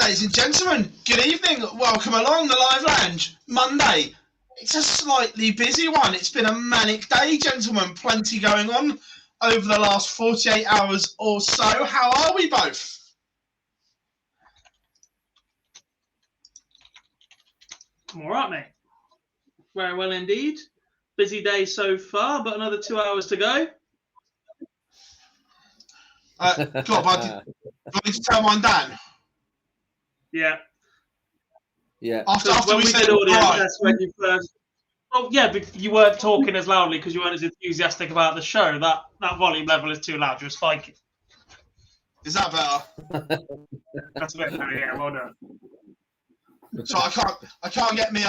Ladies and gentlemen, good evening. Welcome along the Live Lounge. Monday. It's a slightly busy one. It's been a manic day, gentlemen. Plenty going on over the last 48 hours or so. How are we both? I'm all right, mate. Very well indeed. Busy day so far, but another 2 hours to go. God, I need to tell mine Dan. Yeah. After when we did audience, that's when you first. Oh yeah, but you weren't talking as loudly because you weren't as enthusiastic about the show. That volume level is too loud. You're spiking. Is that better? That's a bit better. Yeah, well done. So I can't get me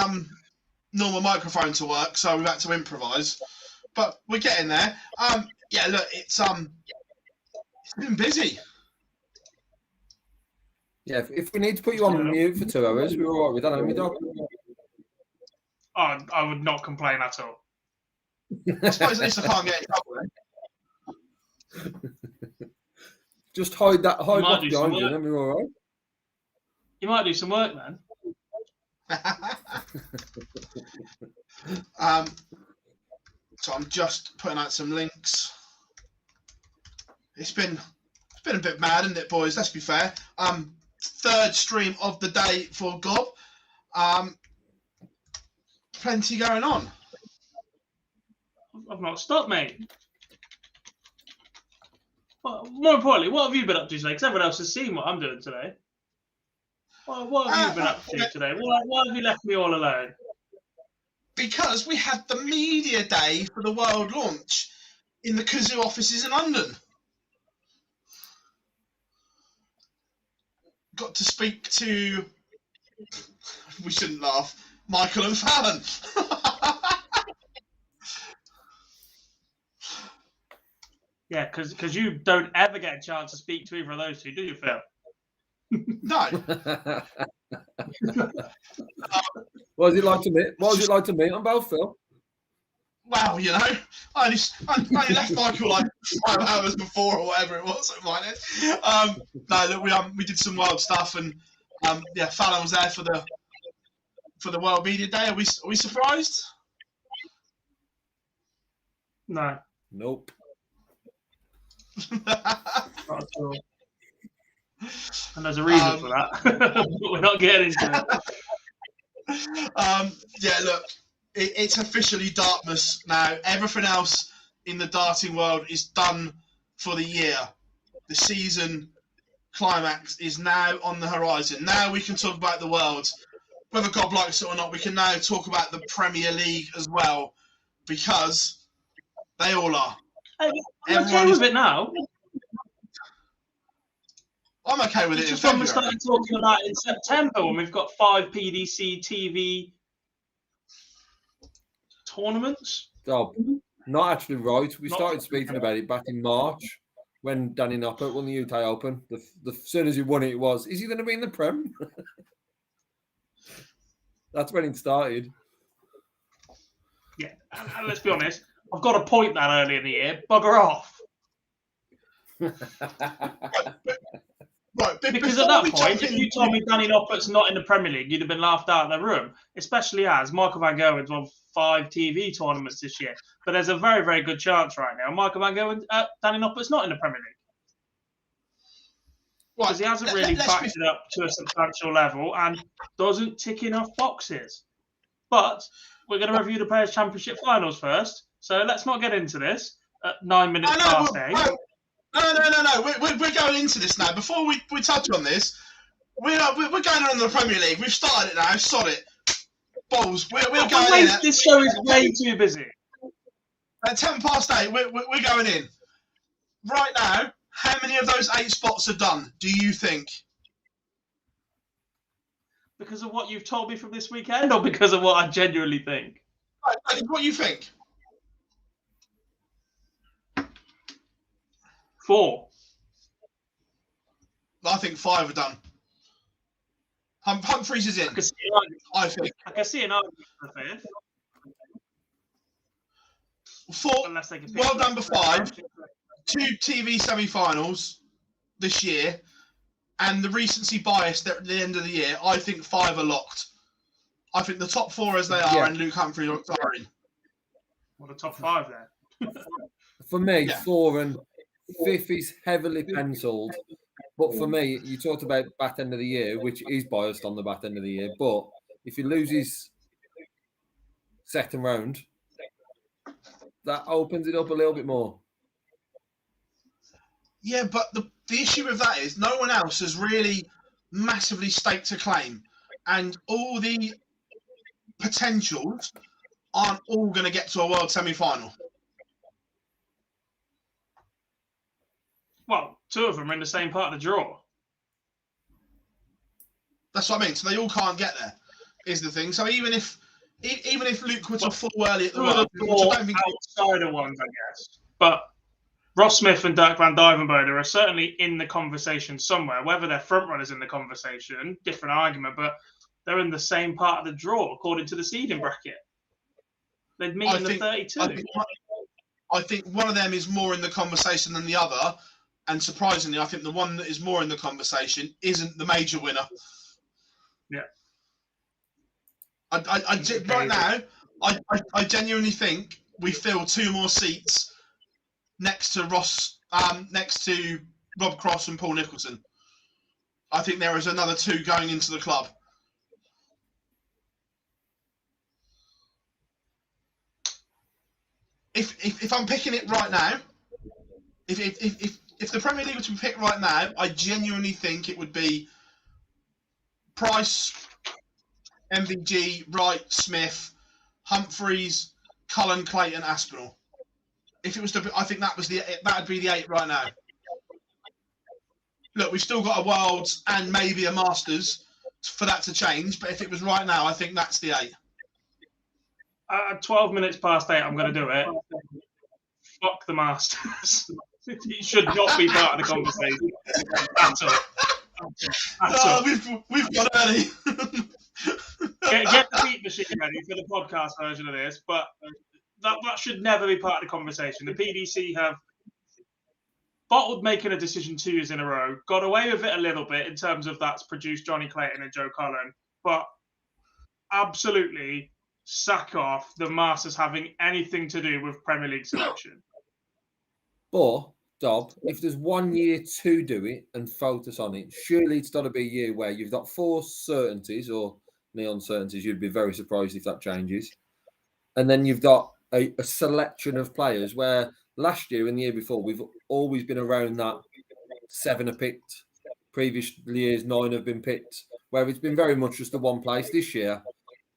normal microphone to work, so we've had to improvise. But we're getting there. Yeah, look, it's been busy. Yeah, if we need to put you on mute for 2 hours, we're all right with that, aren't we, Doc? Oh, I would not complain at all. I suppose at least I can't get in trouble then. Just hide what's behind you, and then we're all right. You might do some work, man. So I'm just putting out some links. It's been a bit mad, isn't it, boys? Let's be fair. Third stream of the day for Gob. Plenty going on. I've not stopped, mate. Well, more importantly, what have you been up to today? Because everyone else has seen what I'm doing today. What have you been up to today? Why have you left me all alone? Because we had the media day for the world launch in the Kazoo offices in London. Got to speak to, we shouldn't laugh, Michael and Fallon. Yeah, because you don't ever get a chance to speak to either of those two, do you, Phil? No. What was it like to meet? What was it like to meet on both, Phil? Well, you know, I only left Michael like 5 hours before or whatever it was at Minehead. No, look, we did some wild stuff, and yeah, Fallon was there for the World Media Day. Are we surprised? No. Nope. Not at all. And there's a reason for that. But we're not getting into it. Yeah, look, it's officially Dartmouth now. Everything else in the darting world is done for the year. The season climax is now on the horizon. Now we can talk about the world. Whether God likes it or not, we can now talk about the Premier League as well, because they all are. Hey, I'm okay with it now. I'm okay with it. It's just when we started talking about it in September, when we've got 5 PDC TV tournaments. Oh, not actually right. We started speaking about it back in March when Danny Noppert won the UK Open. The soon as he won it, is he going to be in the Prem? That's when it started. Yeah, and let's be honest. I've got a point that early in the year. Bugger off. Right, because at that point, if you told me Danny Noppert's not in the Premier League, you'd have been laughed out of the room, especially as Michael Van Gerwen's won 5 TV tournaments this year. But there's a very, very good chance right now Michael Van Gerwen, Danny Noppert's not in the Premier League. Because he hasn't really backed it up to a substantial level and doesn't tick enough boxes. But we're going to review the Players' Championship finals first. So let's not get into this at 9 minutes past 8. No. We're going into this now. Before we touch on this, we're going on the Premier League. We've started it now. Sod it. Balls. We're going in. This show is way too busy. At 10 past 8, we're going in. Right now, how many of those 8 spots are done, do you think? Because of what you've told me from this weekend, or because of what I genuinely think? What do you think? 4. I think 5 are done. Humphreys is in. I think. I can see an argument for the 5th. 4. Well done for 5. 2 TV semi-finals this year. and the recency bias at the end of the year, I think 5 are locked. I think the top 4 as they are, and Luke Humphrey are in. Well, the top 5 there. For me, 4 and 5th is heavily penciled. But for me, you talked about back end of the year, which is biased on the back end of the year. But if he loses second round, that opens it up a little bit more. Yeah, but the issue with that is no one else has really massively staked a claim. And all the potentials aren't all going to get to a world semi-final. Well, 2 of them are in the same part of the draw. That's what I mean. So they all can't get there, is the thing. So even if Luke were to fall early at the world, which I don't think outsider ones, I guess. But Ross Smith and Dirk van Dijvenbode are certainly in the conversation somewhere. Whether they're front runners in the conversation, different argument, but they're in the same part of the draw according to the seeding bracket. They'd meet in the 32. I think one of them is more in the conversation than the other, and surprisingly, I think the one that is more in the conversation isn't the major winner. Yeah. Right now, I genuinely think we fill 2 more seats next to Rob Cross and Paul Nicholson. I think there is another 2 going into the club. If I'm picking it right now, if the Premier League were to be picked right now, I genuinely think it would be Price, MVG, Wright, Smith, Humphreys, Cullen, Clayton, Aspinall. If it was to, I think that'd be the 8 right now. Look, we've still got a Worlds and maybe a Masters for that to change, but if it was right now, I think that's the 8. 12 minutes past 8, I'm going to do it. Fuck the Masters. It should not be part of the conversation at all. We've got early. Get the beat machine ready for the podcast version of this, but that should never be part of the conversation. The PDC have bottled making a decision 2 years in a row, got away with it a little bit in terms of that's produced Johnny Clayton and Joe Cullen, but absolutely sack off the Masters having anything to do with Premier League selection. But, Dob, if there's 1 year to do it and focus on it, surely it's got to be a year where you've got 4 certainties or neon certainties. You'd be very surprised if that changes. And then you've got a selection of players where last year and the year before, we've always been around that 7 are picked. Previous years, 9 have been picked, where it's been very much just the one place. This year,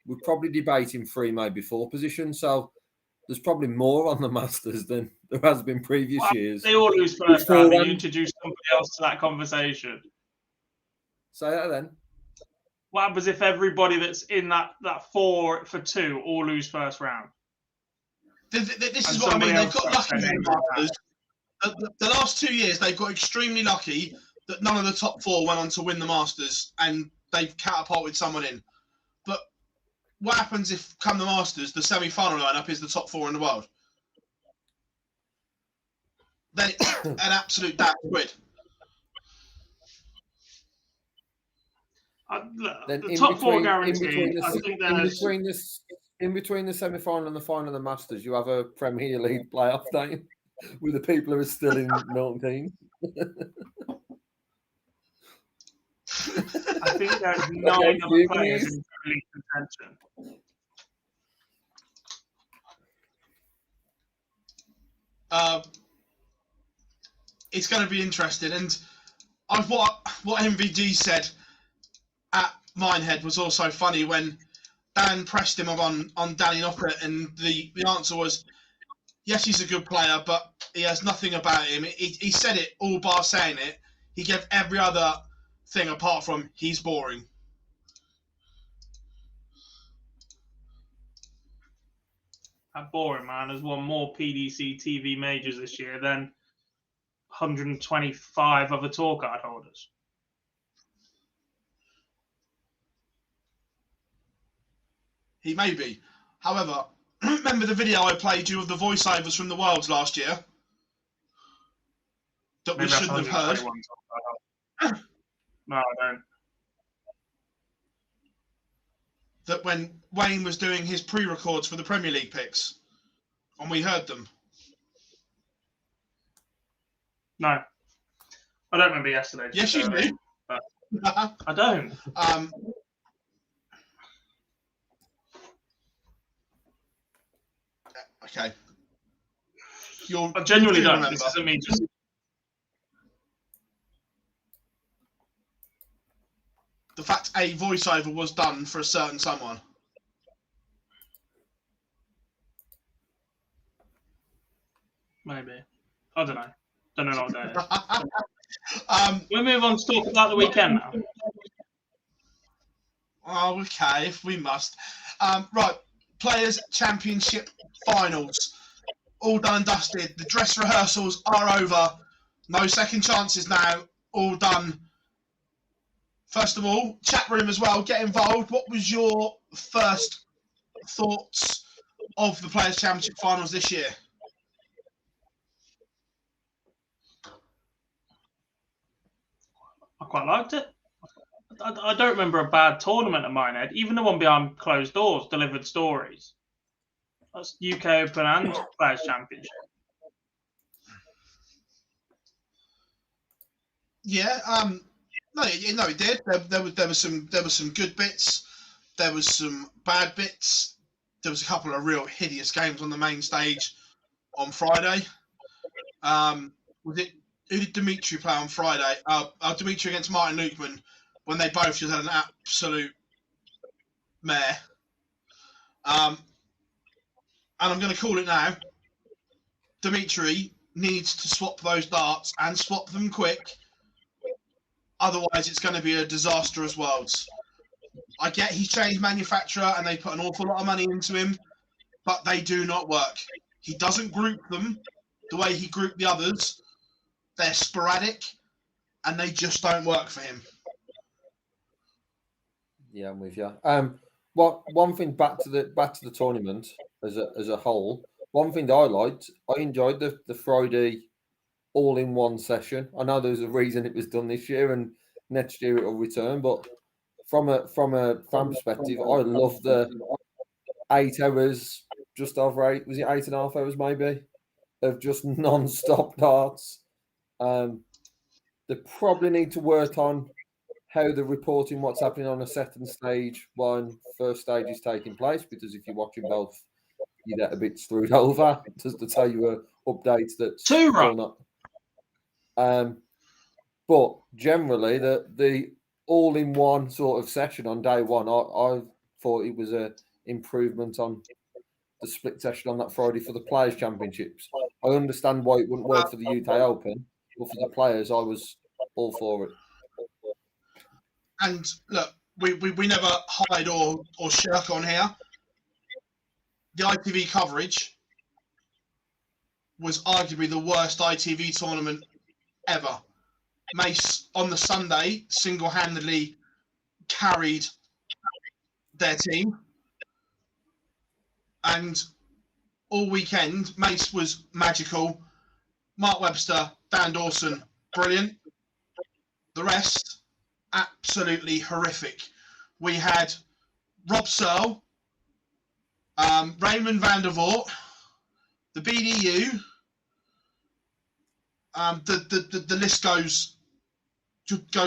we're probably debating 3, maybe 4 positions. So there's probably more on the Masters than there has been previous years. They all lose first round and you introduce somebody else to that conversation. Say that then. What happens if everybody that's in that 4 for 2 all lose first round? This is what I mean. They've got lucky with the Masters. The last 2 years, they've got extremely lucky that none of the top 4 went on to win the Masters and they've catapulted someone in. But what happens if, come the Masters, the semi-final lineup is the top 4 in the world? Then it's an absolute damn quid. The top 4 guaranteed. I think there's in between the semi-final and the final of the Masters, you have a Premier League playoff, don't you? With the people who are still in Milton Keynes. I think there's 9 other players in league contention. It's going to be interesting, and what MVG said at Minehead was also funny when Dan pressed him on Danny Noppert, and the answer was, yes, he's a good player, but he has nothing about him. He said it all bar saying it. He gave every other thing apart from he's boring. That boring man has won more PDC TV majors this year than 125 other tour card holders. He may be. However, remember the video I played you of the voiceovers from the Worlds last year? That we shouldn't have heard. No, I don't. That when Wayne was doing his pre-records for the Premier League picks, and we heard them. No. I don't remember yesterday. Yes, you do. I don't. Okay. I genuinely don't. Remember. This isn't me just... The fact a voiceover was done for a certain someone. Maybe. I don't know. Don't know what that is. We'll move on to talk about the weekend now. Oh, okay, if we must. Right, Players' Championship Finals. All done and dusted. The dress rehearsals are over. No second chances now. All done. First of all, chat room as well, get involved. What was your first thoughts of the Players' Championship Finals this year? I quite liked it. I don't remember a bad tournament at Minehead. Even the one behind closed doors delivered stories. That's UK Open and Players' Championship. Yeah, no, it did. There was some good bits. There was some bad bits. There was a couple of real hideous games on the main stage on Friday. Who did Dimitri play on Friday? Dimitri against Martin Lukeman, when they both just had an absolute mare. And I'm going to call it now. Dimitri needs to swap those darts and swap them quick. Otherwise, it's going to be a disastrous Worlds. I get he's changed manufacturer and they put an awful lot of money into him, but they do not work. He doesn't group them the way he grouped the others. They're sporadic, and they just don't work for him. Yeah, I'm with you. One thing back to the tournament as a whole. One thing that I liked, I enjoyed the Friday all-in-one session. I know there's a reason it was done this year, and next year it will return. But from a fan perspective, I love the 8 hours, just over 8. Was it 8.5 hours maybe, of just non-stop darts. They probably need to work on how they're reporting what's happening on a second stage when first stage is taking place, because if you're watching both, you get a bit screwed over just to tell you updates that's too right. Not. But generally, the all-in-one sort of session on day one, I thought it was an improvement on the split session on that Friday for the Players' Championships. I understand why it wouldn't work for the UK Open, but for the players, I was all for it. And look, we never hide or shirk on here. The ITV coverage was arguably the worst ITV tournament ever. Mace on the Sunday single-handedly carried their team, and all weekend Mace was magical. Mark Webster, Dan Dawson, brilliant. The rest, absolutely horrific. We had Rob Searle, Raymond van der Voort, the BDU. The list goes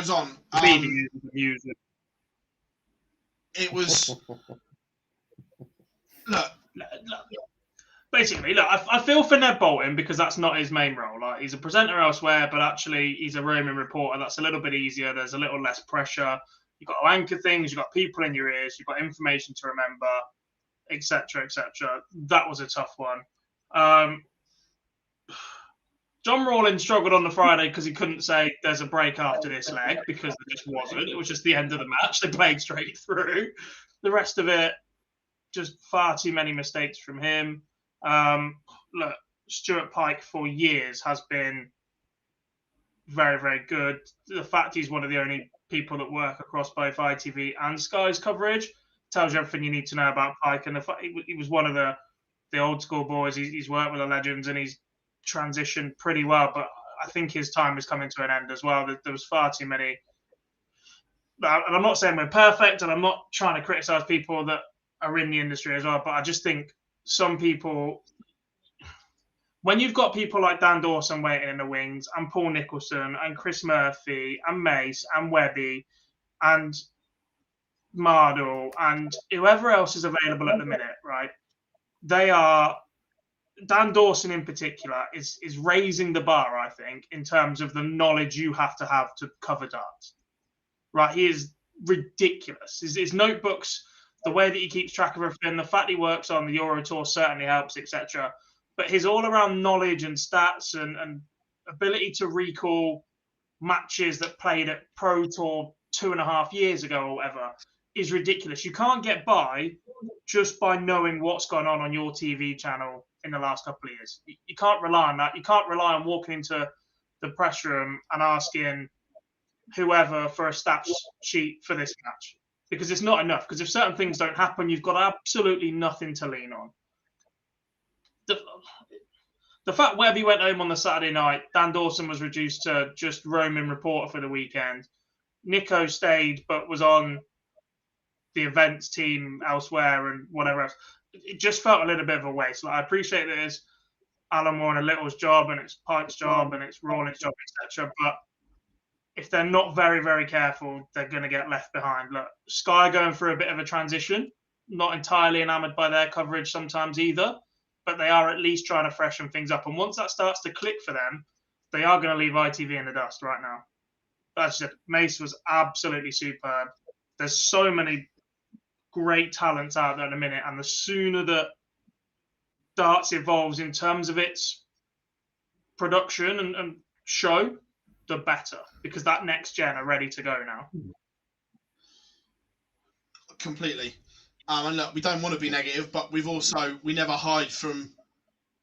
on. BDU music. It was look. Basically, look, I feel for Ned Bolton because that's not his main role. Like, he's a presenter elsewhere, but actually he's a roaming reporter. That's a little bit easier. There's a little less pressure. You've got to anchor things. You've got people in your ears. You've got information to remember, etc., etc. That was a tough one. John Rawlins struggled on the Friday because he couldn't say there's a break after this leg, because there just wasn't. It was just the end of the match. They played straight through. The rest of it, just far too many mistakes from him. Look, Stuart Pike for years has been very, very good. The fact he's one of the only people that work across both ITV and Sky's coverage tells you everything you need to know about Pike. And the fact he was one of the old school boys. He's worked with the legends and he's transitioned pretty well. But I think his time is coming to an end as well. There was far too many and I'm not saying we're perfect, and I'm not trying to criticize people that are in the industry as well, but I just think some people, when you've got people like Dan Dawson waiting in the wings, and Paul Nicholson, and Chris Murphy, and Mace, and Webby, and Mardle, and whoever else is available at the minute, right? They are, Dan Dawson in particular is raising the bar, I think, in terms of the knowledge you have to cover darts. Right? He is ridiculous. His notebooks, the way that he keeps track of everything, the fact he works on the Euro Tour certainly helps, etc. But his all-around knowledge and stats and ability to recall matches that played at Pro Tour 2.5 years ago or whatever is ridiculous. You can't get by just by knowing what's gone on your TV channel in the last couple of years. You can't rely on that. You can't rely on walking into the press room and asking whoever for a stats sheet for this match, because it's not enough. Because if certain things don't happen, you've got absolutely nothing to lean on. The fact Webby went home on the Saturday night, Dan Dawson was reduced to just roaming reporter for the weekend. Nico stayed but was on the events team elsewhere and whatever else. It just felt a little bit of a waste. Like, I appreciate that it's Alan Moore and Little's job and it's Pike's job and it's Rawlings' job, etc. But if they're not very, very careful, they're going to get left behind. Look, Sky going through a bit of a transition, not entirely enamoured by their coverage sometimes either, but they are at least trying to freshen things up. And once that starts to click for them, they are going to leave ITV in the dust right now. That's just, Mace was absolutely superb. There's so many great talents out there in a minute, and the sooner that darts evolves in terms of its production and show, the better, because that next gen are ready to go now. Completely. And look, we don't want to be negative, but we never hide from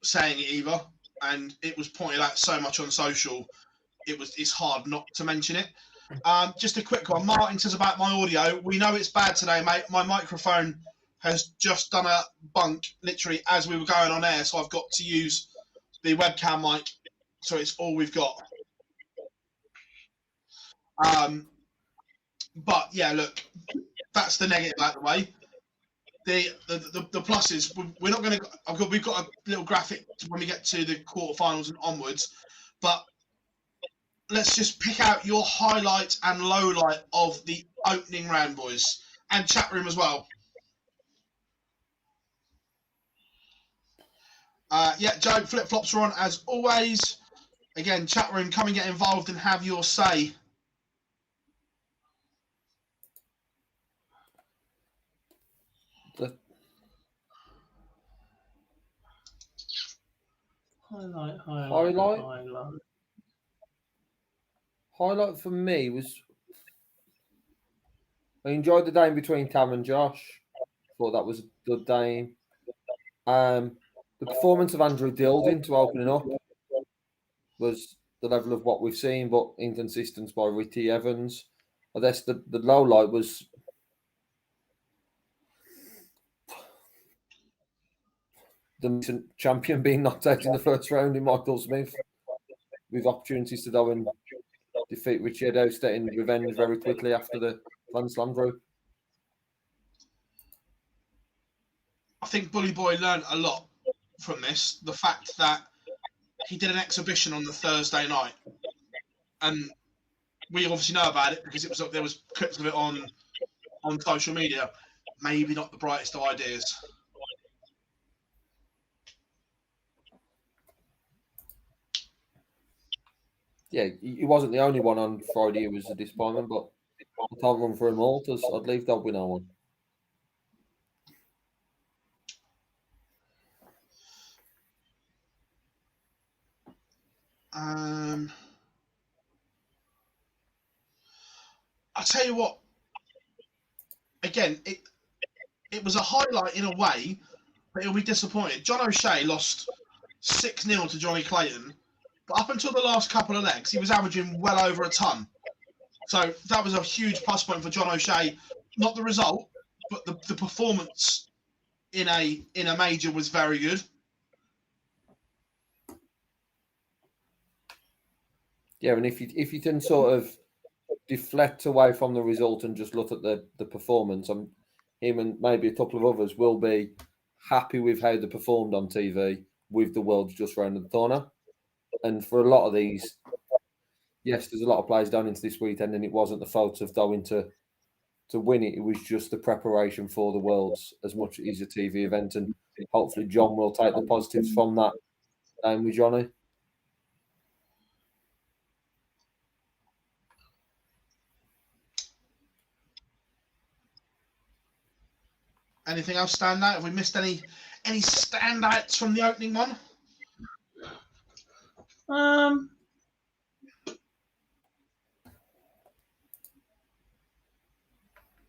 saying it either. And it was pointed out so much on social, it's hard not to mention it. Just a quick one. Martin says about my audio. We know it's bad today, mate. My microphone has just done a bunk literally as we were going on air, so I've got to use the webcam mic. So it's all we've got. But yeah, look, that's the negative out of the way. The pluses, we're not going to. We've got a little graphic when we get to the quarterfinals and onwards, but let's just pick out your highlight and lowlight of the opening round, boys, and chat room as well. Yeah, Joe, flip flops are on as always. Again, chat room, come and get involved and have your say. Highlight for me was I enjoyed the game between Cam and Josh. Thought that was a good game. The performance of Andrew Dilding to opening up was the level of what we've seen, but inconsistent by Ricky Evans. I guess the low light was the champion being knocked out in the first round in Michael Smith, with opportunities to go and defeat Richie Edo, getting revenge very quickly after the Grand Slam drew. I think Bully Boy learned a lot from this. The fact that he did an exhibition on the Thursday night, and we obviously know about it because there was clips of it on social media. Maybe not the brightest of ideas. Yeah, he wasn't the only one on Friday who was a disappointment, but I can't run through them all because I'd leave that with no one. I'll tell you what. Again, it was a highlight in a way, but it'll be disappointed. John O'Shea lost 6-0 to Johnny Clayton, but up until the last couple of legs, he was averaging well over a ton. So that was a huge plus point for John O'Shea. Not the result, but the performance in a major was very good. Yeah, and if you can sort of deflect away from the result and just look at the performance, him and maybe a couple of others will be happy with how they performed on TV with the world just round the corner. And for a lot of these, yes, there's a lot of players going into this weekend, and it wasn't the fault of going to win it. It was just the preparation for the Worlds as much as it is a TV event. And hopefully John will take the positives from that with Johnny. Anything else stand out? Have we missed any standouts from the opening one? I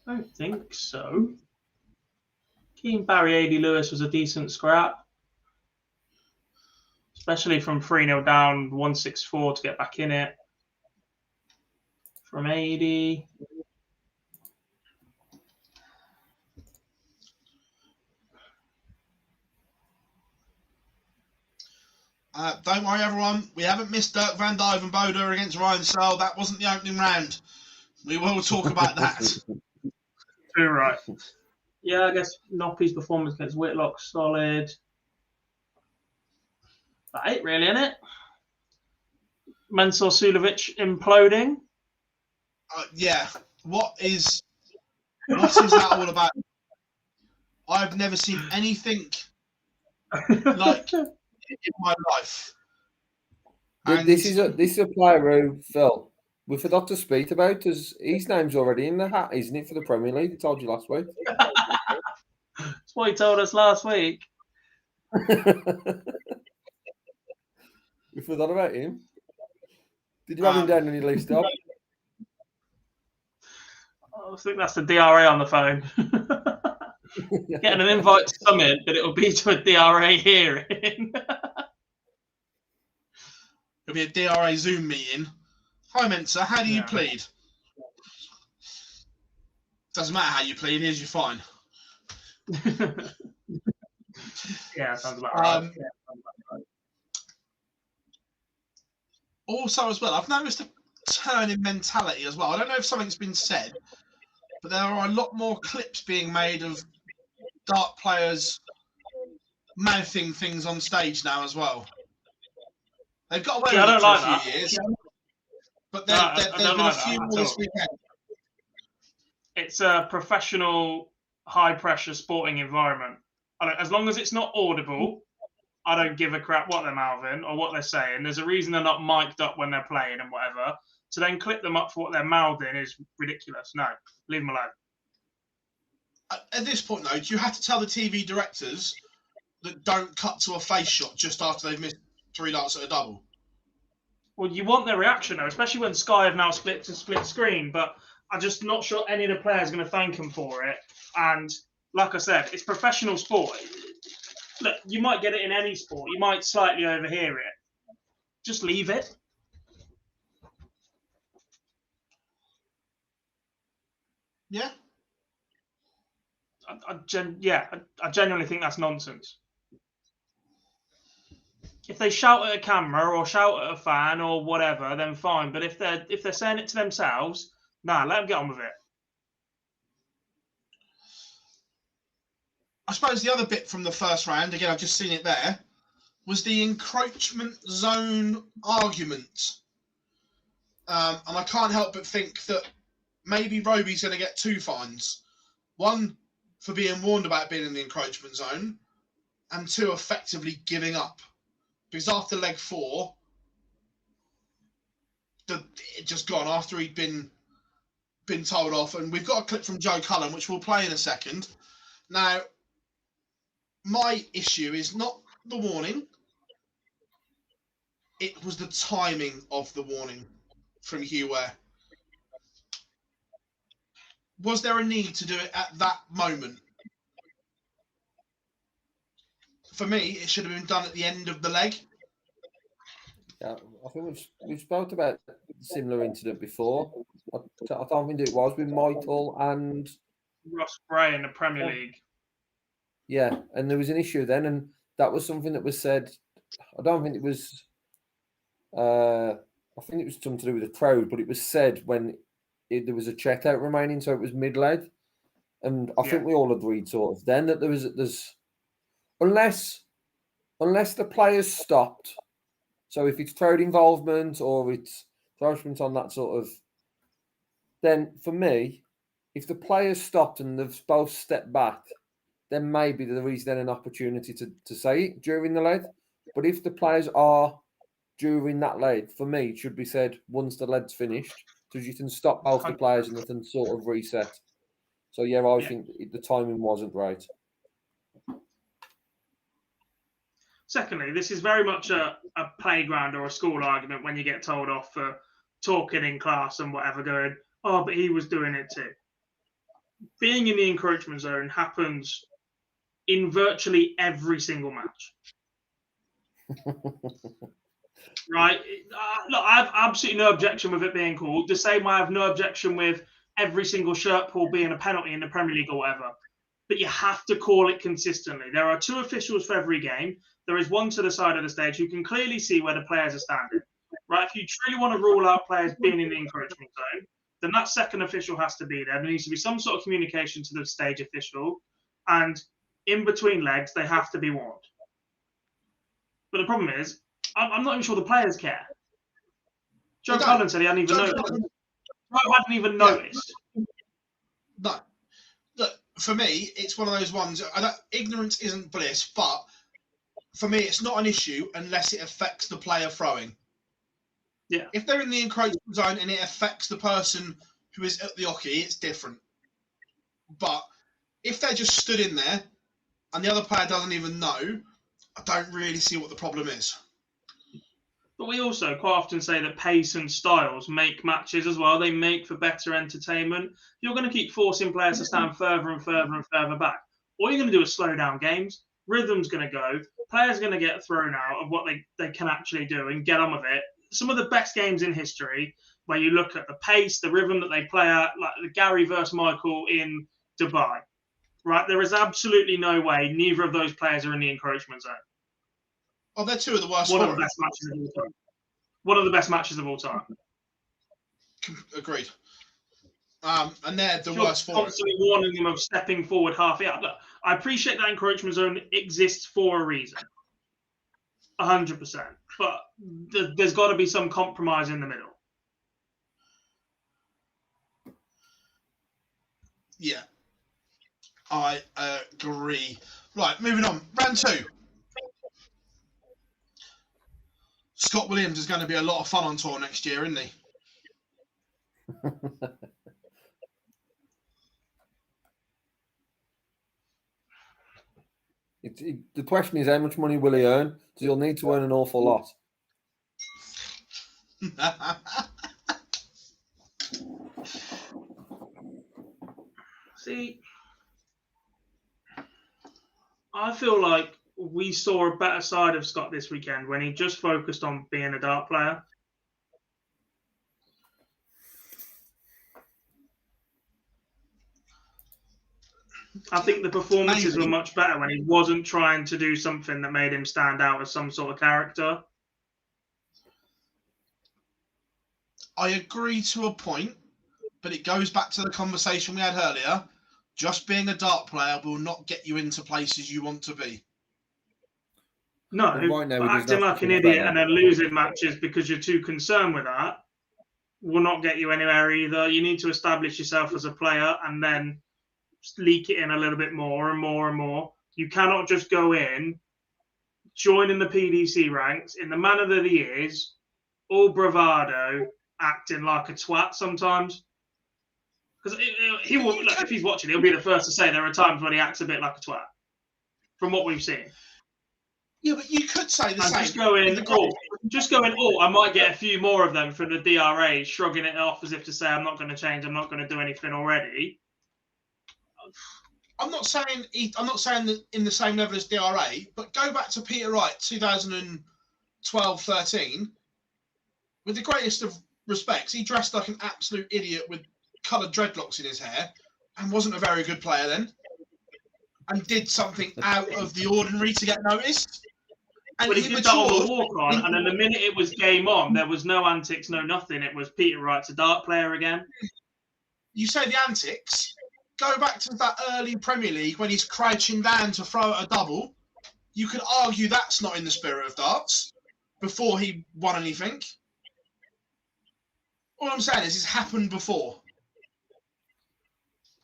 don't think so. Keen Barry 80 Lewis was a decent scrap, especially from 3-0 down 164 to get back in it. From 80. Don't worry, everyone. We haven't missed Dirk van Dijvenbode against Ryan Searle. That wasn't the opening round. We will talk about that. Too right. Yeah, I guess Noppy's performance against Whitlock, solid. That's it, really, isn't it? Mensur Sulovic imploding. Yeah. What is that all about? I've never seen anything like in my life. And This is a player who, Phil, we forgot to speak about, because his name's already in the hat, isn't it, for the Premier League? I told you last week. That's what he told us last week. We forgot about him. Did you have him down on your list, Dob? I think that's the DRA on the phone. Getting an invite to Summit, but it'll be to a DRA hearing. It'll be a DRA Zoom meeting. Hi, Mensur. How do you plead? Doesn't matter how you plead. Here's your fine. Yeah, sounds about right. Also, as well, I've noticed a turn in mentality as well. I don't know if something's been said, but there are a lot more clips being made of dart players mouthing things on stage now as well. They've got away with it for a few years, but there's been a few more this weekend. It's a professional, high-pressure sporting environment. As long as it's not audible, I don't give a crap what they're mouthing or what they're saying. There's a reason they're not mic'd up when they're playing and whatever. To then clip them up for what they're mouthing is ridiculous. No, leave them alone. At this point, though, do you have to tell the TV directors that don't cut to a face shot just after they've missed 3 darts at a double? Well, you want their reaction, though, especially when Sky have now split to split screen. But I'm just not sure any of the players are going to thank them for it. And like I said, it's professional sport. Look, you might get it in any sport. You might slightly overhear it. Just leave it. Yeah. I genuinely think that's nonsense. If they shout at a camera or shout at a fan or whatever, then fine. But if they're saying it to themselves, let them get on with it. I suppose the other bit from the first round, again, I've just seen it there, was the encroachment zone argument. And I can't help but think that maybe Roby's going to get 2 fines. 1 for being warned about being in the encroachment zone, and 2 effectively giving up. Because after leg 4, it just gone after he'd been told off. And we've got a clip from Joe Cullen, which we'll play in a second. Now, my issue is not the warning. It was the timing of the warning from Hugh Ware. Was there a need to do it at that moment? For me, it should have been done at the end of the leg. Yeah, I think we've spoken about a similar incident before. I don't think it was with Michael and Ross Gray in the Premier League. Yeah, and there was an issue then, and that was something that was said. I don't think it was. I think it was something to do with the crowd, but it was said when there was a checkout remaining, so it was mid-leg. And I think we all agreed sort of then that there's unless the players stopped. So if it's crowd involvement or it's judgment on that sort of, then for me, if the players stopped and they've both stepped back, then maybe there is then an opportunity to say it during the lead. But if the players are during that lead, for me, it should be said once the lead's finished, because you can stop both the players and they can sort of reset. So yeah, I think the timing wasn't right. Secondly, this is very much a playground or a school argument when you get told off for talking in class and whatever, going, oh, but he was doing it too. Being in the encroachment zone happens in virtually every single match. Right? Look, I have absolutely no objection with it being called. The same way I have no objection with every single shirt pull being a penalty in the Premier League or whatever. But you have to call it consistently. There are 2 officials for every game. There is one to the side of the stage who can clearly see where the players are standing. Right? If you truly want to rule out players being in the encroachment zone, then that second official has to be there. There needs to be some sort of communication to the stage official. And in between legs, they have to be warned. But the problem is, I'm not even sure the players care. Joe Collins said he hadn't even noticed. I hadn't even noticed. No. Look, for me, it's one of those ones. Ignorance isn't bliss, but for me, it's not an issue unless it affects the player throwing. Yeah. If they're in the encroachment zone and it affects the person who is at the hockey, it's different. But if they're just stood in there and the other player doesn't even know, I don't really see what the problem is. But we also quite often say that pace and styles make matches as well. They make for better entertainment. You're going to keep forcing players to stand further and further and further back. All you're going to do is slow down games. Rhythm's going to go. Players are going to get thrown out of what they can actually do and get on with it. Some of the best games in history, where you look at the pace, the rhythm that they play at, like the Gary versus Michael in Dubai, right? There is absolutely no way neither of those players are in the encroachment zone. Oh, they're 2 of the worst. One of the best matches of all time. One of the best matches of all time. Agreed. And they're the worst for it. Constantly warning them of stepping forward half yard. Look, I appreciate that encroachment zone exists for a reason. 100%. But there's got to be some compromise in the middle. Yeah. I agree. Right, moving on. Round 2. Scott Williams is going to be a lot of fun on tour next year, isn't he? The question is, how much money will he earn? Because he'll need to earn an awful lot. See, I feel like we saw a better side of Scott this weekend when he just focused on being a dart player. I think the performances were much better when he wasn't trying to do something that made him stand out as some sort of character. I agree to a point, but it goes back to the conversation we had earlier. Just being a dart player will not get you into places you want to be. No, but acting like an idiot and then losing matches because you're too concerned with that will not get you anywhere either. You need to establish yourself as a player and then leak it in a little bit more and more and more. You cannot just go in, join in the PDC ranks in the manner that he is, all bravado, acting like a twat sometimes. Because he will, look, if he's watching, he'll be the first to say there are times when he acts a bit like a twat, from what we've seen. Yeah, but you could say the same. Just going, I might get a few more of them from the DRA, shrugging it off as if to say, I'm not going to change, I'm not going to do anything already. I'm not saying that in the same level as DRA, but go back to Peter Wright, 2012-13. With the greatest of respects, he dressed like an absolute idiot with coloured dreadlocks in his hair and wasn't a very good player then, and did something out of the ordinary to get noticed. And but he did that on the walk-on, and then the minute it was game on, there was no antics, no nothing. It was Peter Wright's a dart player again. you say the antics. Go back to that early Premier League when he's crouching down to throw at a double. You could argue that's not in the spirit of darts before he won anything. All I'm saying is it's happened before.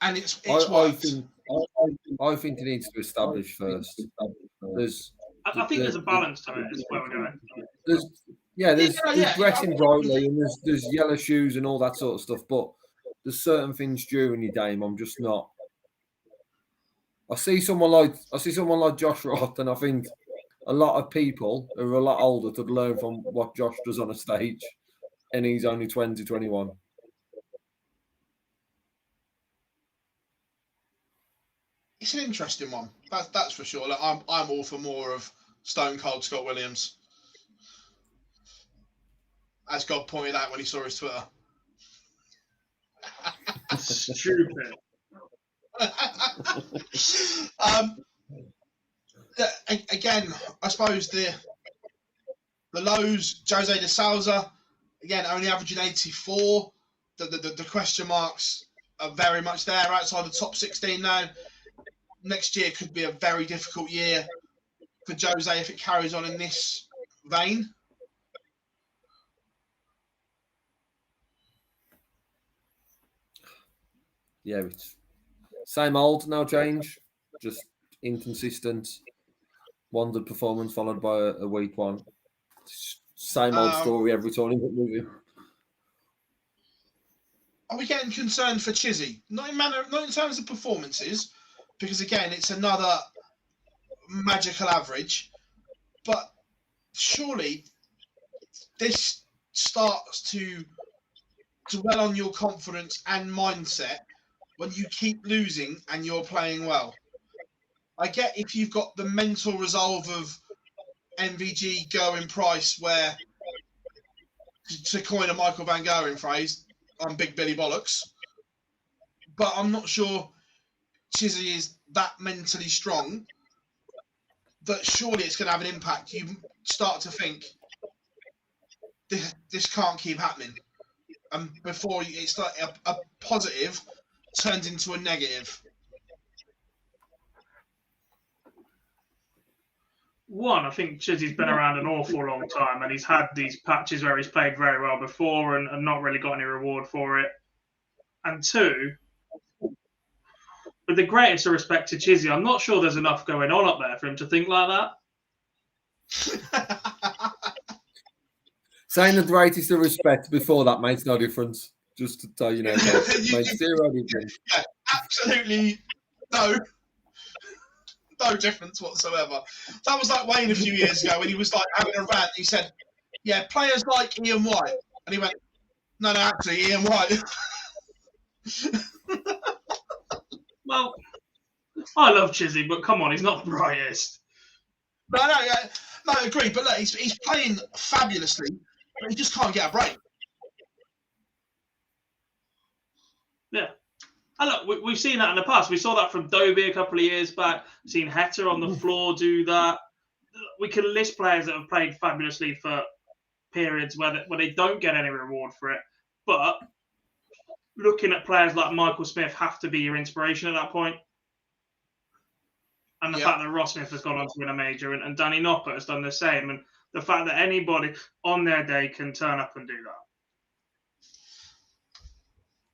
And it's worked. I think he needs to establish first. I think there's a balance to it as well. There's dressing brightly and there's yellow shoes and all that sort of stuff, but there's certain things during your game I'm just not. I see someone like Josh Roth, and I think a lot of people who are a lot older could learn from what Josh does on a stage, and he's only 20, 21. It's an interesting one. That's for sure. Like, I'm all for more of Stone Cold Scott Williams, as God pointed out when he saw his Twitter. Stupid. Again, I suppose the lows, Jose de Souza, again, only averaging 84. The question marks are very much there outside the top 16 now. Next year could be a very difficult year for Jose if it carries on in this vein. Yeah, it's same old, no change, just inconsistent. One good performance followed by a weak one. Same old story every tournament movie. Are we getting concerned for Chizzy? Not in terms of performances, because again, it's another magical average. But surely this starts to dwell on your confidence and mindset when you keep losing and you're playing well. I get if you've got the mental resolve of MVG, Gerwen, Price, where, to coin a Michael Van Gerwen phrase, I'm Big Billy Bollocks. But I'm not sure Chizzy is that mentally strong that surely it's going to have an impact. You start to think, this can't keep happening. And before it's like a positive turns into a negative. One, I think Chizzy's been around an awful long time, and he's had these patches where he's played very well before and not really got any reward for it. And two, with the greatest of respect to Chizzy, I'm not sure there's enough going on up there for him to think like that. Saying the greatest of respect before that makes no difference. Just to tell you now, makes zero difference. Yeah, absolutely no difference whatsoever. That was like Wayne a few years ago when he was like having a rant. He said, "Yeah, players like Ian White," and he went, "No, actually, Ian White." Well, I love Chizzy, but come on, he's not the brightest. No, agreed. But look, he's playing fabulously, but he just can't get a break. Yeah. And look, we've seen that in the past. We saw that from Dobie a couple of years back. We've seen Hector on the floor do that. We can list players that have played fabulously for periods where they don't get any reward for it. But looking at players like Michael Smith have to be your inspiration at that point. And the fact that Ross Smith has gone on to win a major and Danny Noppert has done the same. And the fact that anybody on their day can turn up and do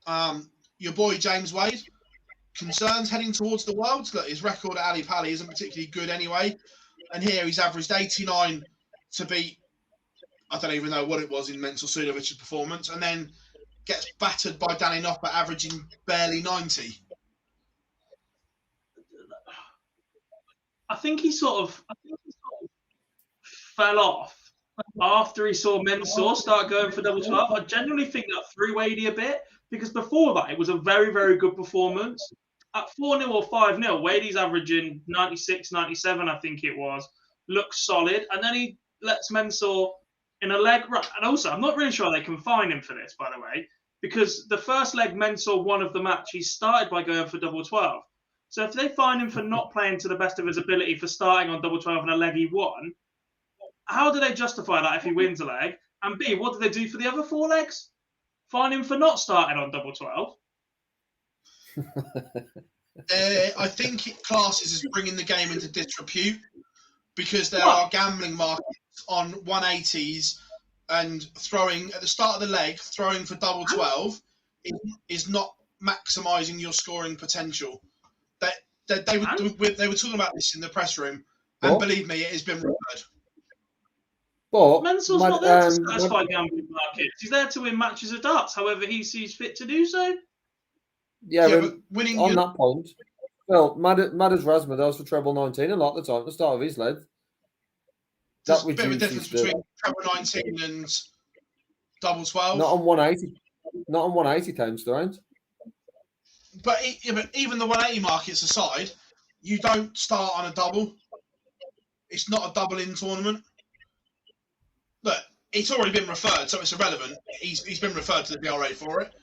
that. Your boy James Wade, concerns heading towards the Worlds. Look, his record at Ali Pali isn't particularly good anyway. And here he's averaged 89 to beat, I don't even know what it was in Mensur Suljović's performance, and then gets battered by Danny Noppert, averaging barely 90. I think he sort of fell off after he saw Mensur start going for double 12. I genuinely think that threw Wadey a bit, because before that, it was a very, very good performance. At 4-0 or 5-0, Wadey's averaging 96, 97, I think it was. Looks solid. And then he lets Mensur in a leg run. And also, I'm not really sure they can fine him for this, by the way, because the first leg Mensur won of the match, he started by going for double 12. So if they fine him for not playing to the best of his ability for starting on double 12 and a leg he won, how do they justify that if he wins a leg? And B, what do they do for the other 4 legs? Fine him for not starting on double 12? I think it classes as bringing the game into disrepute because there are gambling markets on 180s and throwing at the start of the leg, throwing for double 12 is not maximising your scoring potential. They were talking about this in the press room, and believe me, it has been referred. But Mensel's not there to satisfy gambling markets. He's there to win matches of darts, however he sees fit to do so. Yeah, but winning on that point, well, Madders Rasmussen for treble 19 a lot of the time at the start of his leg. There's a bit of a difference between treble 19 and double 12. Not on 180. Not on 180 times, don't. But even the 180 markets aside, you don't start on a double. It's not a double-in tournament. Look, it's already been referred, so it's irrelevant. He's been referred to the BRA for it.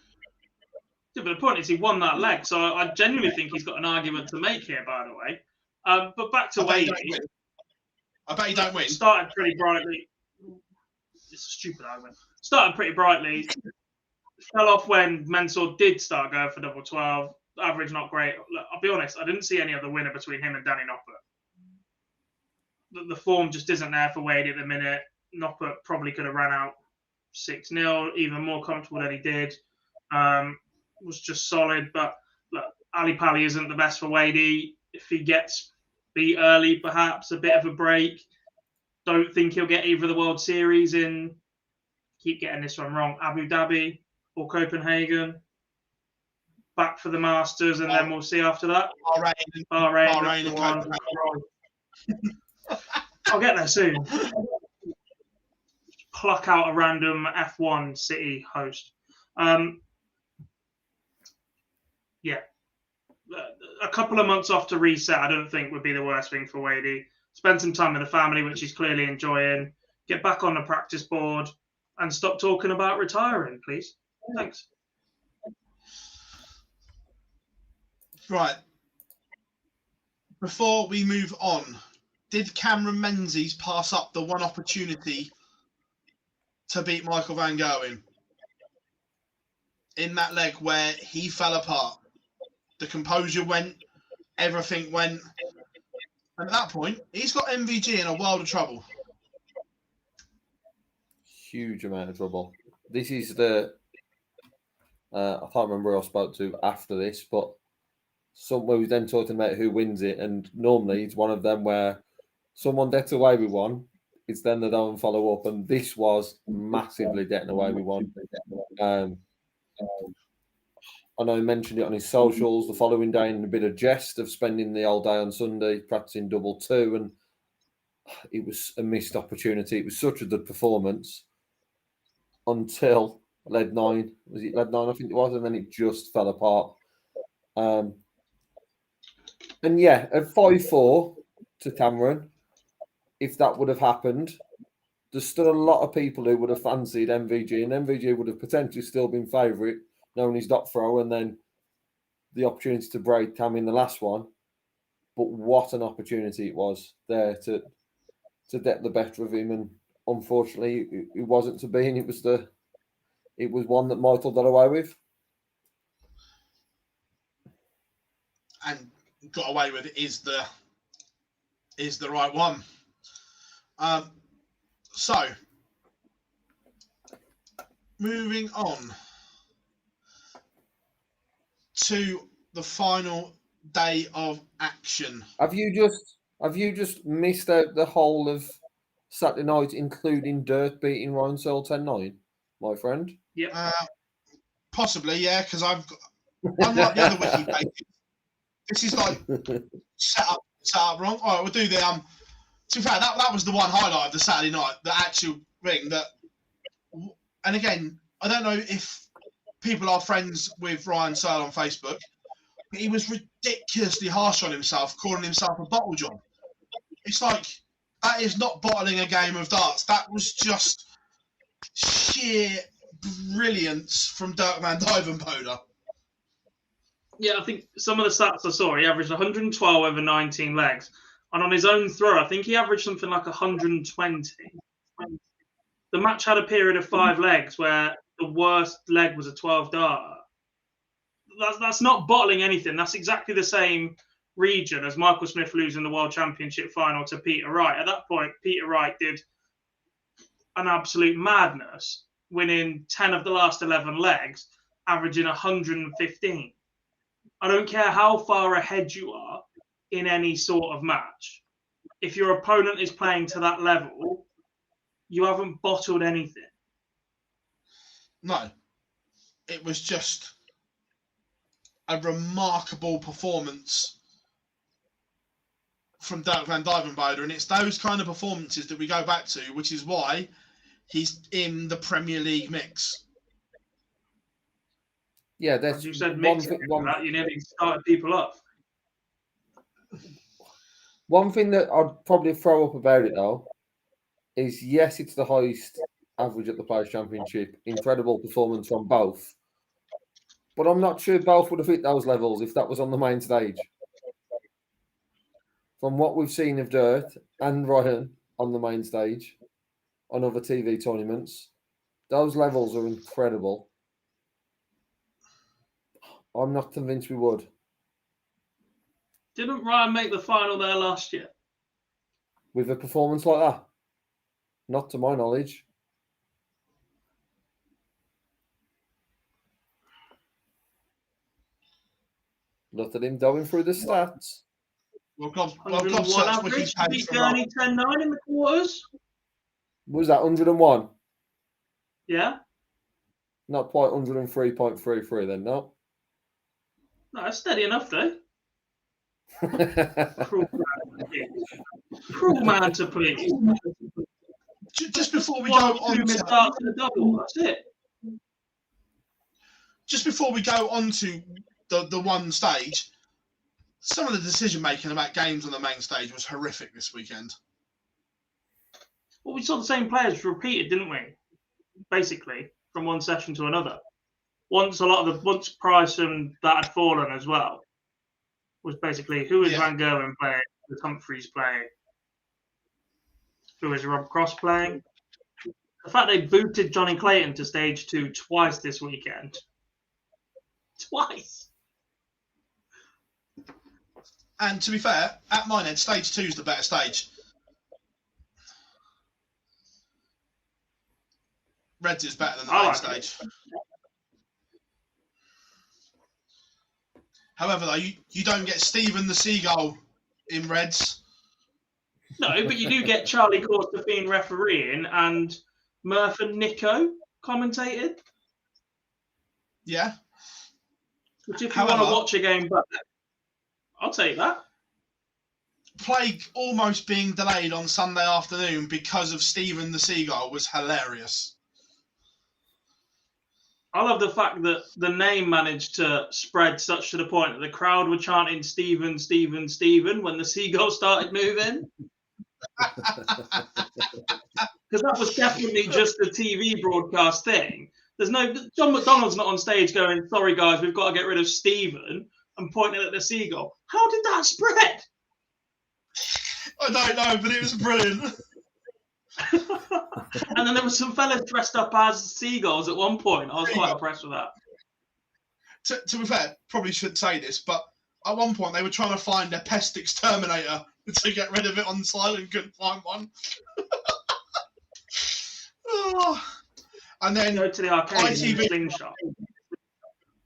Yeah, but the point is he won that leg, so I genuinely think he's got an argument to make here, by the way. But back to Wadey. I bet he don't win. Started pretty brightly. It's a stupid argument. Started pretty brightly. Fell off when Mensah did start going for double 12. Average not great. Look, I'll be honest, I didn't see any other winner between him and Danny Noppert. The form just isn't there for Wadey at the minute. Noppert probably could have ran out 6-0, even more comfortable than he did. Was just solid, but look, Ali Pali isn't the best for Wadey. If he gets beat early, perhaps a bit of a break. Don't think he'll get either the World Series in, keep getting this one wrong, Abu Dhabi or Copenhagen. Back for the Masters, and then we'll see after that. Bahrain and Copenhagen. I'll get there soon. Pluck out a random F1 city host. Yeah. A couple of months off to reset, I don't think would be the worst thing for Wadey. Spend some time with the family, which he's clearly enjoying. Get back on the practice board and stop talking about retiring, please. Thanks. Right. Before we move on, did Cameron Menzies pass up the one opportunity to beat Michael van Gerwen in that leg where he fell apart? The composure went, everything went. And at that point, he's got MVG in a world of trouble. Huge amount of trouble. This is the... I can't remember who I spoke to after this, but somewhere was then talking about who wins it. And normally it's one of them where someone gets away with one, it's then they don't follow up. And this was massively getting away with one. I know he mentioned it on his socials the following day in a bit of jest of spending the whole day on Sunday practicing double 2, and it was a missed opportunity. It was such a good performance until lead 9. Was it lead 9? I think it was, and then it just fell apart. And yeah, at 5-4 to Cameron, if that would have happened, there's still a lot of people who would have fancied MVG, and MVG would have potentially still been favourite, knowing he's dot throw, and then the opportunity to break Cam in the last one. But what an opportunity it was there to get the better of him, and unfortunately it wasn't to be, and it was one that Michael got away with. And got away with it is the right one. So moving on to the final day of action. Have you just missed out the whole of Saturday night, including Dirt beating Ryan Searle 10-9, my friend? Yeah. Possibly, yeah, because I've got, unlike the other wiki pages, this is like set up wrong. All right, we'll do the to be fair, that was the one highlight of the Saturday night, the actual ring that. And again, I don't know if people are friends with Ryan Searle on Facebook, but he was ridiculously harsh on himself, calling himself a bottle job. It's like, that is not bottling a game of darts. That was just sheer brilliance from Dirk van Duijvenbode. Yeah, I think some of the stats I saw, he averaged 112 over 19 legs. And on his own throw, I think he averaged something like 120. The match had a period of 5 legs where the worst leg was a 12 darter. that's not bottling anything. That's exactly the same region as Michael Smith losing the World Championship final to Peter Wright. At that point, Peter Wright did an absolute madness, winning 10 of the last 11 legs, averaging 115. I don't care how far ahead you are in any sort of match. If your opponent is playing to that level, you haven't bottled anything. No. It was just a remarkable performance from Dirk van Dijvenbode, and it's those kind of performances that we go back to, which is why he's in the Premier League mix. Yeah, that's as you said, mix you nearly started people off. One thing that I'd probably throw up about it though is yes, it's the highest average at the Players' Championship. Incredible performance from both. But I'm not sure both would have hit those levels if that was on the main stage. From what we've seen of Dirt and Ryan on the main stage on other TV tournaments, those levels are incredible. I'm not convinced we would. Didn't Ryan make the final there last year? With a performance like that? Not to my knowledge. Looked at him going through the stats. Well, God, 101 average, beat Gurney 10-9 in the quarters. Was that 101? Yeah. Not quite 103.33 then, no? No, it's steady enough though. Cruel man to please. Just before we go on to the double, that's it. Just before we go on to the one stage, some of the decision making about games on the main stage was horrific this weekend. Well, we saw the same players repeated, didn't we? Basically, from one session to another. Once Price and that had fallen as well, was basically who is Van Gerwen playing, who is Humphreys playing, who is Rob Cross playing. The fact they booted Johnny Clayton to stage 2 twice this weekend. Twice. And to be fair, at Minehead, stage 2 is the better stage. Reds is better than the main stage. However, though, you don't get Stephen the Seagull in Reds. No, but you do get Charlie Courtefine refereeing and Murph and Nico commentated. Yeah. Which if you want to watch a game back, I'll take that. Play almost being delayed on Sunday afternoon because of Stephen the Seagull was hilarious. I love the fact that the name managed to spread such to the point that the crowd were chanting Stephen, Stephen, Stephen when the Seagull started moving. Because that was definitely just a TV broadcast thing. John McDonald's not on stage going, sorry guys, we've got to get rid of Stephen, and pointing at the Seagull. How did that spread? I don't know, but it was brilliant. And then there were some fellas dressed up as seagulls at one point. I was quite impressed with that. To be fair, probably shouldn't say this, but at one point they were trying to find a pest exterminator to get rid of it on site and couldn't find one. And then go to the arcade ITV, slingshot.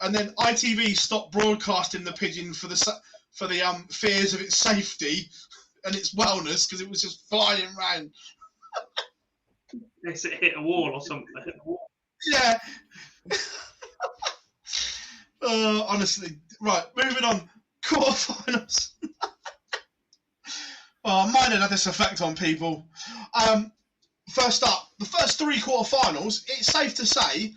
And then ITV stopped broadcasting the pigeon for the fears of its safety and its wellness because it was just flying around. Guess it hit a wall or something. Yeah. Honestly. Right, moving on. Quarterfinals. Mine had this effect on people. First up, the first 3 quarterfinals, it's safe to say,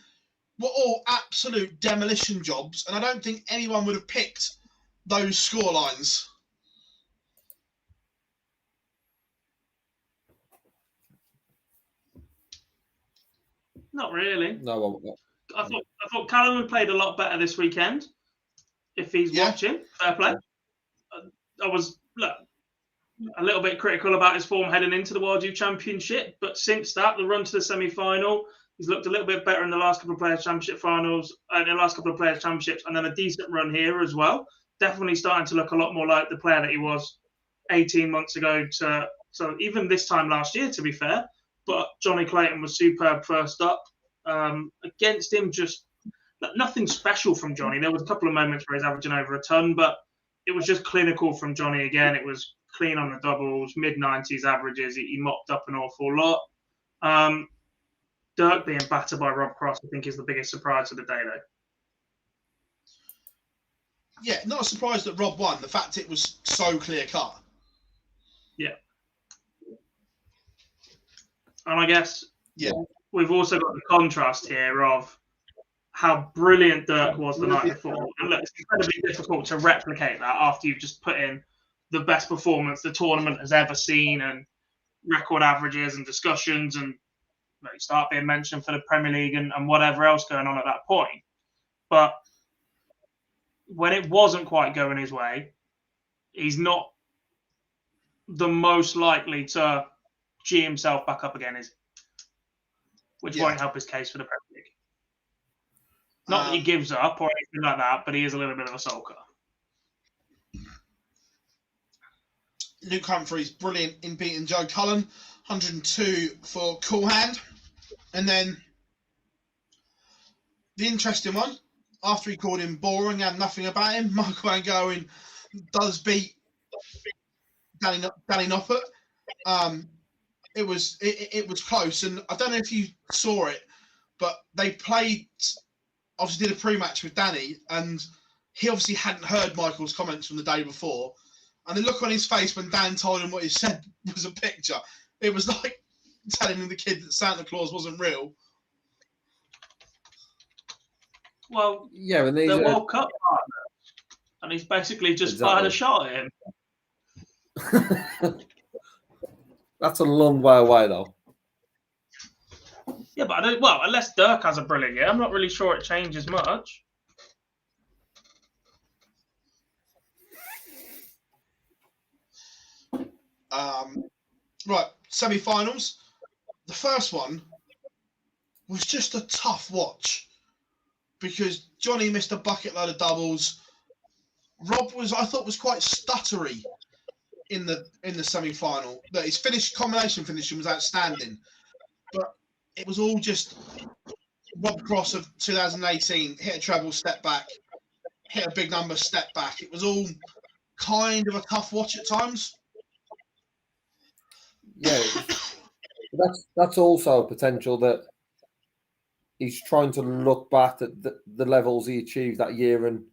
were all absolute demolition jobs, and I don't think anyone would have picked those scorelines. Not really. No, I thought Callum had played a lot better this weekend. If he's watching, fair play. I was a little bit critical about his form heading into the World Youth Championship, but since that, the run to the semi-final, He's looked a little bit better in the last couple of Players' Championship finals, in the last couple of Players' Championships, and then a decent run here as well. Definitely starting to look a lot more like the player that he was 18 months ago so even this time last year, to be fair. But Johnny Clayton was superb first up. Against him, just nothing special from Johnny. There was a couple of moments where he's averaging over a ton, but it was just clinical from Johnny again. It was clean on the doubles, mid-90s averages. He mopped up an awful lot. Dirk being battered by Rob Cross, I think, is the biggest surprise of the day, though. Yeah, not a surprise that Rob won. The fact it was so clear-cut. Yeah. And I guess we've also got the contrast here of how brilliant Dirk was the night before. And look, it's incredibly difficult to replicate that after you've just put in the best performance the tournament has ever seen and record averages and discussions and start being mentioned for the Premier League and whatever else going on at that point. But when it wasn't quite going his way, he's not the most likely to G himself back up again, is he? Which won't help his case for the Premier League. Not that he gives up or anything like that, but he is a little bit of a sulker. Luke Humphries, brilliant in beating Joe Cullen. 102 for Cool Hand. And then the interesting one, after he called him boring and nothing about him, Michael Van Gerwen does beat Danny Noppert. It was close, and I don't know if you saw it, but they obviously did a pre-match with Danny, and he obviously hadn't heard Michael's comments from the day before. And the look on his face when Dan told him what he said was a picture. It was like telling the kid that Santa Claus wasn't real. Well, yeah, and they're World Cup partners, and he's basically just fired a shot at him. That's a long way away, though. Yeah, but unless Dirk has a brilliant year, I'm not really sure it changes much. Right, semi-finals. The first one was just a tough watch because Johnny missed a bucket load of doubles. Rob I thought was quite stuttery in the semi-final. That his combination finishing was outstanding, but it was all just Rob Cross of 2018 hit a treble, step back, hit a big number, step back. It was all kind of a tough watch at times. Yeah, that's also a potential that he's trying to look back at the levels he achieved that year and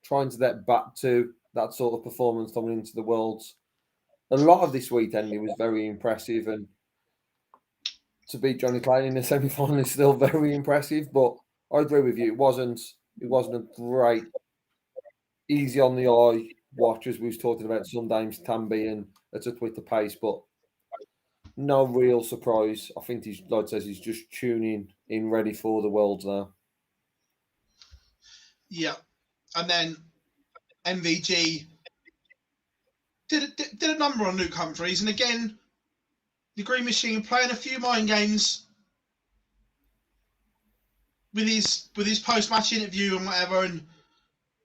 trying to get back to that sort of performance coming into the Worlds. A lot of this weekend, he was very impressive, and to beat Johnny Clayton in the semi-final is still very impressive. But I agree with you; it wasn't a great, easy on the eye watch as we was talking about. Some games can be, and at a quicker pace, but no real surprise. I think like says, he's just tuning in, ready for the Worlds now. Yeah, and then MVG did a number on Luke Humphries, and again, the Green Machine playing a few mind games with his post-match interview and whatever, and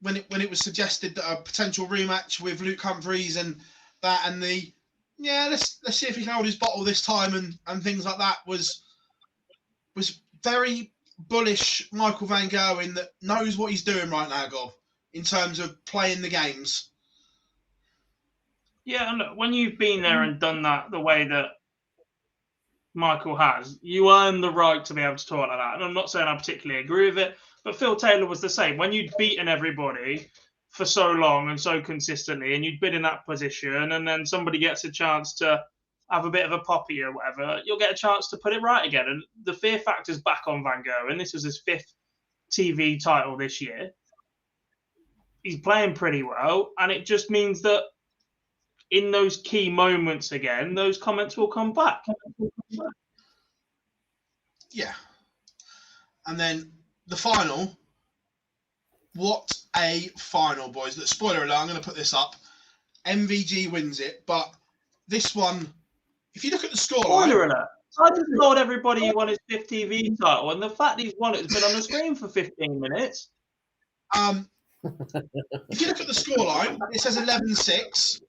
when it was suggested that a potential rematch with Luke Humphries and that and the let's see if he can hold his bottle this time and things like that was very bullish Michael Van Gerwen that knows what he's doing right now, Gov, in terms of playing the games. Yeah, and look, when you've been there and done that the way that Michael has, you earn the right to be able to talk like that. And I'm not saying I particularly agree with it, but Phill Taylor was the same. When you'd beaten everybody for so long and so consistently, and you'd been in that position, and then somebody gets a chance to have a bit of a poppy or whatever, you'll get a chance to put it right again. And the fear factor's back on Van Gerwen. This was his 5th TV title this year. He's playing pretty well, and it just means that in those key moments again, those comments will come back. Yeah. And then the final. What a final, boys. Look, spoiler alert, I'm going to put this up. MVG wins it, but this one, if you look at the scoreline... Spoiler alert. I just told everybody he won his 5th TV title, and the fact he's won it has been on the screen for 15 minutes. If you look at the scoreline, it says 11-6.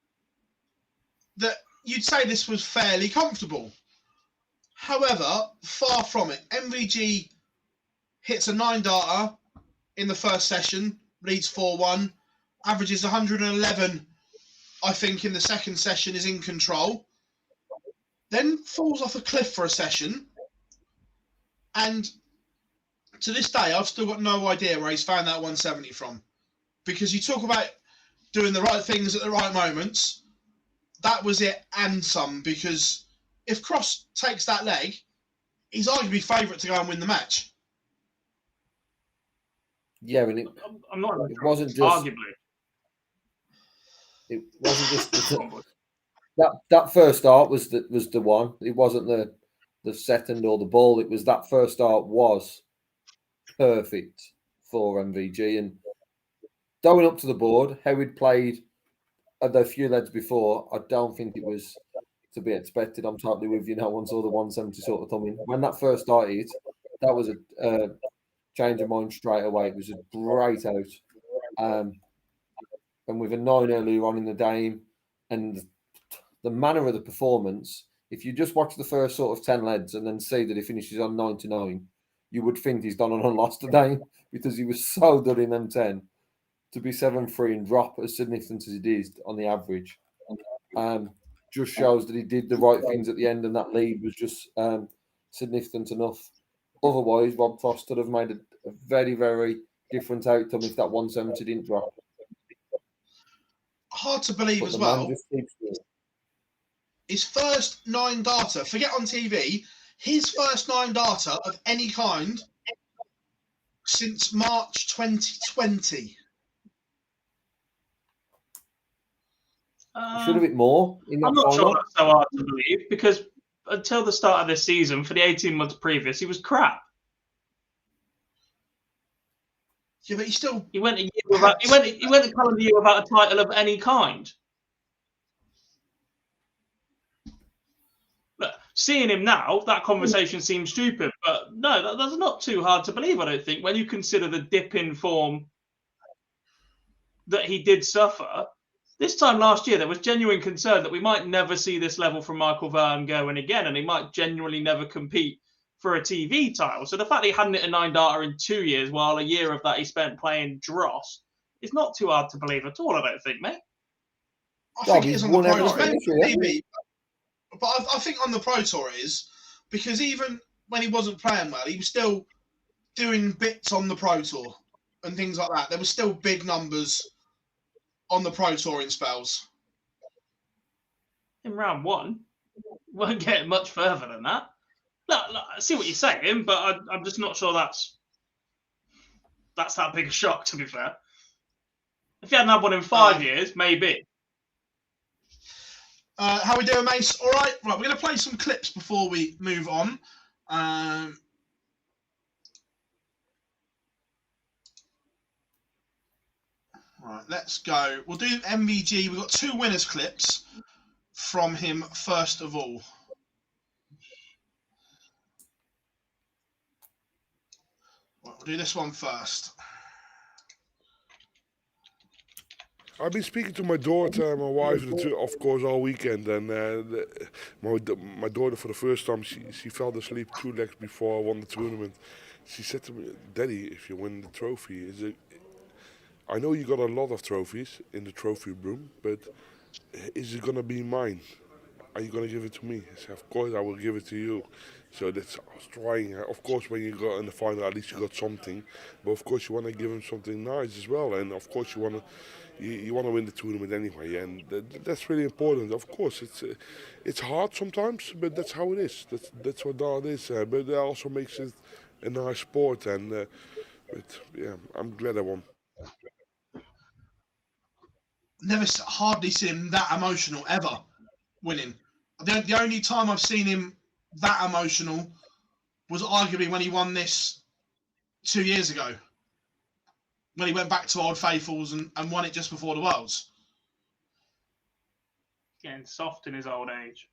That you'd say this was fairly comfortable. However, far from it. MVG hits a 9-darter in the first session, leads 4-1, averages 111, I think, in the second session, is in control. Then falls off a cliff for a session. And to this day, I've still got no idea where he's found that 170 from. Because you talk about doing the right things at the right moments. That was it and some, because if Cross takes that leg, he's arguably favourite to go and win the match. Yeah, and it wasn't just arguably. It wasn't just that first start was the one. It wasn't the second or the ball. It was that first start was perfect for MVG. And going up to the board, how he'd played the few legs before, I don't think it was to be expected. I'm totally with you. No one saw the 170 sort of coming. When that first started, that was a change of mind straight away. It was a great out. And with a 9 earlier on in the game and the manner of the performance, if you just watch the first sort of 10 legs and then see that he finishes on 99, you would think he's done on and lost today because he was so good in them 10. To be 7-3 and drop as significant as he did on the average just shows that he did the right things at the end, and that lead was just significant enough. Otherwise, Rob Frost would have made a very, very different outcome if that 170 didn't drop. Hard to believe as well. His first 9-darter, forget on TV, his first 9-darter of any kind since March 2020. Should have bit more. I'm not sure that's so hard to believe, because until the start of this season, for the 18 months previous, he was crap. Yeah, but he went a year without, he went a calendar year without a title of any kind. Look, seeing him now, that conversation seems stupid, but no, that's not too hard to believe, I don't think, when you consider the dip in form that he did suffer. This time last year, there was genuine concern that we might never see this level from Michael Van Gerwen again, and he might genuinely never compete for a TV title. So the fact that he hadn't hit a 9-darter in 2 years, while a year of that he spent playing dross, is not too hard to believe at all, I don't think, mate. I think it is on the Pro Tour. But I think on the Pro Tour it is, because even when he wasn't playing well, he was still doing bits on the Pro Tour and things like that. There were still big numbers on the Pro Tour in spells. In round 1, won't get much further than that. Look, I see what you're saying, but I'm just not sure that's that big a shock, to be fair. If you hadn't had one in 5 years, maybe. How we doing, Mace? All right. Right, we're going to play some clips before we move on. Right, let's go. We'll do MVG. We've got 2 winners clips from him first of all. Right, we'll do this one first. I've been speaking to my daughter and my wife, of course, all weekend. And my daughter, for the first time, she fell asleep 2 legs before I won the tournament. She said to me, "Daddy, if you win the trophy, I know you got a lot of trophies in the trophy room, but is it going to be mine? Are you going to give it to me?" I said, "Of course, I will give it to you." So I was trying. Of course, when you got in the final, at least you got something. But of course, you want to give him something nice as well. And of course, you want to win the tournament anyway. And that's really important. Of course, it's hard sometimes, but that's how it is. That's what DARTS is. But that also makes it a nice sport. And but yeah, I'm glad I won. Never hardly seen him that emotional ever winning. The only time I've seen him that emotional was arguably when he won this 2 years ago, when he went back to Old Faithfuls and won it just before the Worlds. Getting soft in his old age.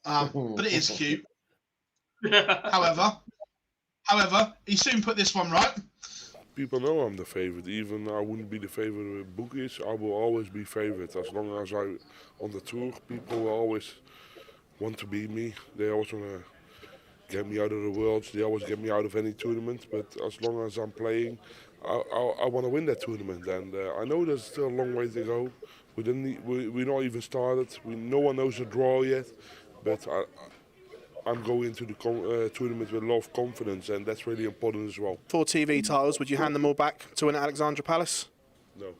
but it is cute. However, he soon put this one right. People know I'm the favorite. Even I wouldn't be the favorite with bookies, I will always be favorite. As long as I on the tour, people will always want to beat me. They always want to get me out of the Worlds. They always get me out of any tournament. But as long as I'm playing, I want to win that tournament. And I know there's still a long way to go. We're not even started. No one knows the draw yet. But I'm going into the tournament with a lot of confidence, and that's really important as well. 4 TV titles, would you hand them all back to win at Alexandra Palace? No.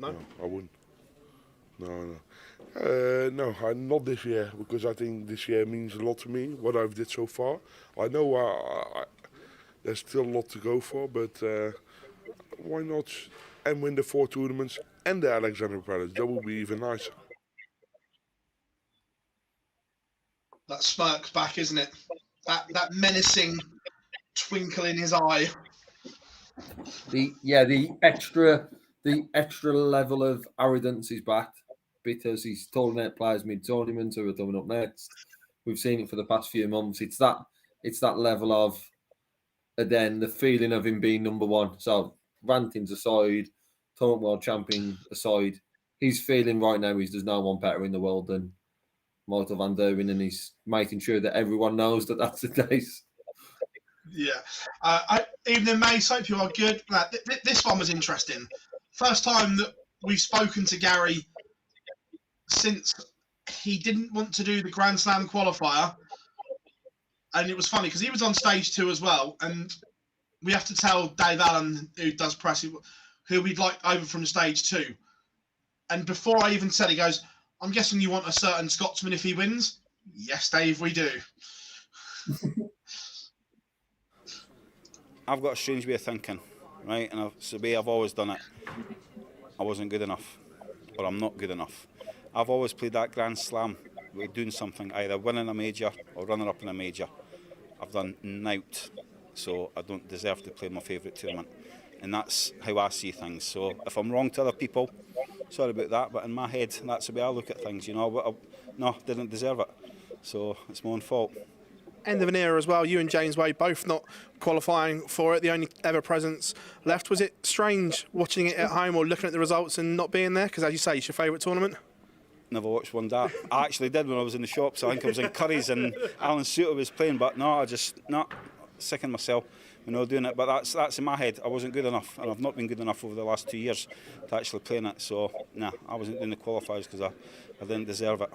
No? No, I wouldn't. No, not this year, because I think this year means a lot to me, what I've did so far. I know there's still a lot to go for, but why not and win the 4 tournaments and the Alexandra Palace? That would be even nicer. That smirk's back, isn't it? That menacing twinkle in his eye. The extra level of arrogance is back because he's told out players mid-tournament who are coming up next. We've seen it for the past few months. It's that level of, then the feeling of him being number one. So rantings aside, tournament world champion aside, his feeling right now is there's no one better in the world than Michael van Gerwen, and he's making sure that everyone knows that that's the case. Yeah. Even in May, so you are good. This one was interesting. First time that we've spoken to Gary since he didn't want to do the Grand Slam qualifier. And it was funny because he was on stage 2 as well. And we have to tell Dave Allen, who does press, who we'd like over from stage 2. And before I even said, he goes, I'm guessing you want a certain Scotsman if he wins? Yes, Dave, we do. I've got a strange way of thinking, right? And it's the way I've always done it. I wasn't good enough, or I'm not good enough. I've always played that Grand Slam with doing something, either winning a major or running up in a major. I've done nought, so I don't deserve to play my favourite tournament. And that's how I see things. So if I'm wrong to other people, sorry about that, but in my head, that's the way I look at things. You know, no, didn't deserve it. So it's my own fault. End of an era as well. You and James Wade both not qualifying for it, the only ever presence left. Was it strange watching it at home or looking at the results and not being there? Because as you say, it's your favourite tournament. Never watched one day. I actually did when I was in the shops. I think I was in Curry's and Alan Suter was playing, but no, I just sickened myself, doing it. But that's in my head. I wasn't good enough, and I've not been good enough over the last 2 years to actually playing it. So, I wasn't doing the qualifiers because I didn't deserve it.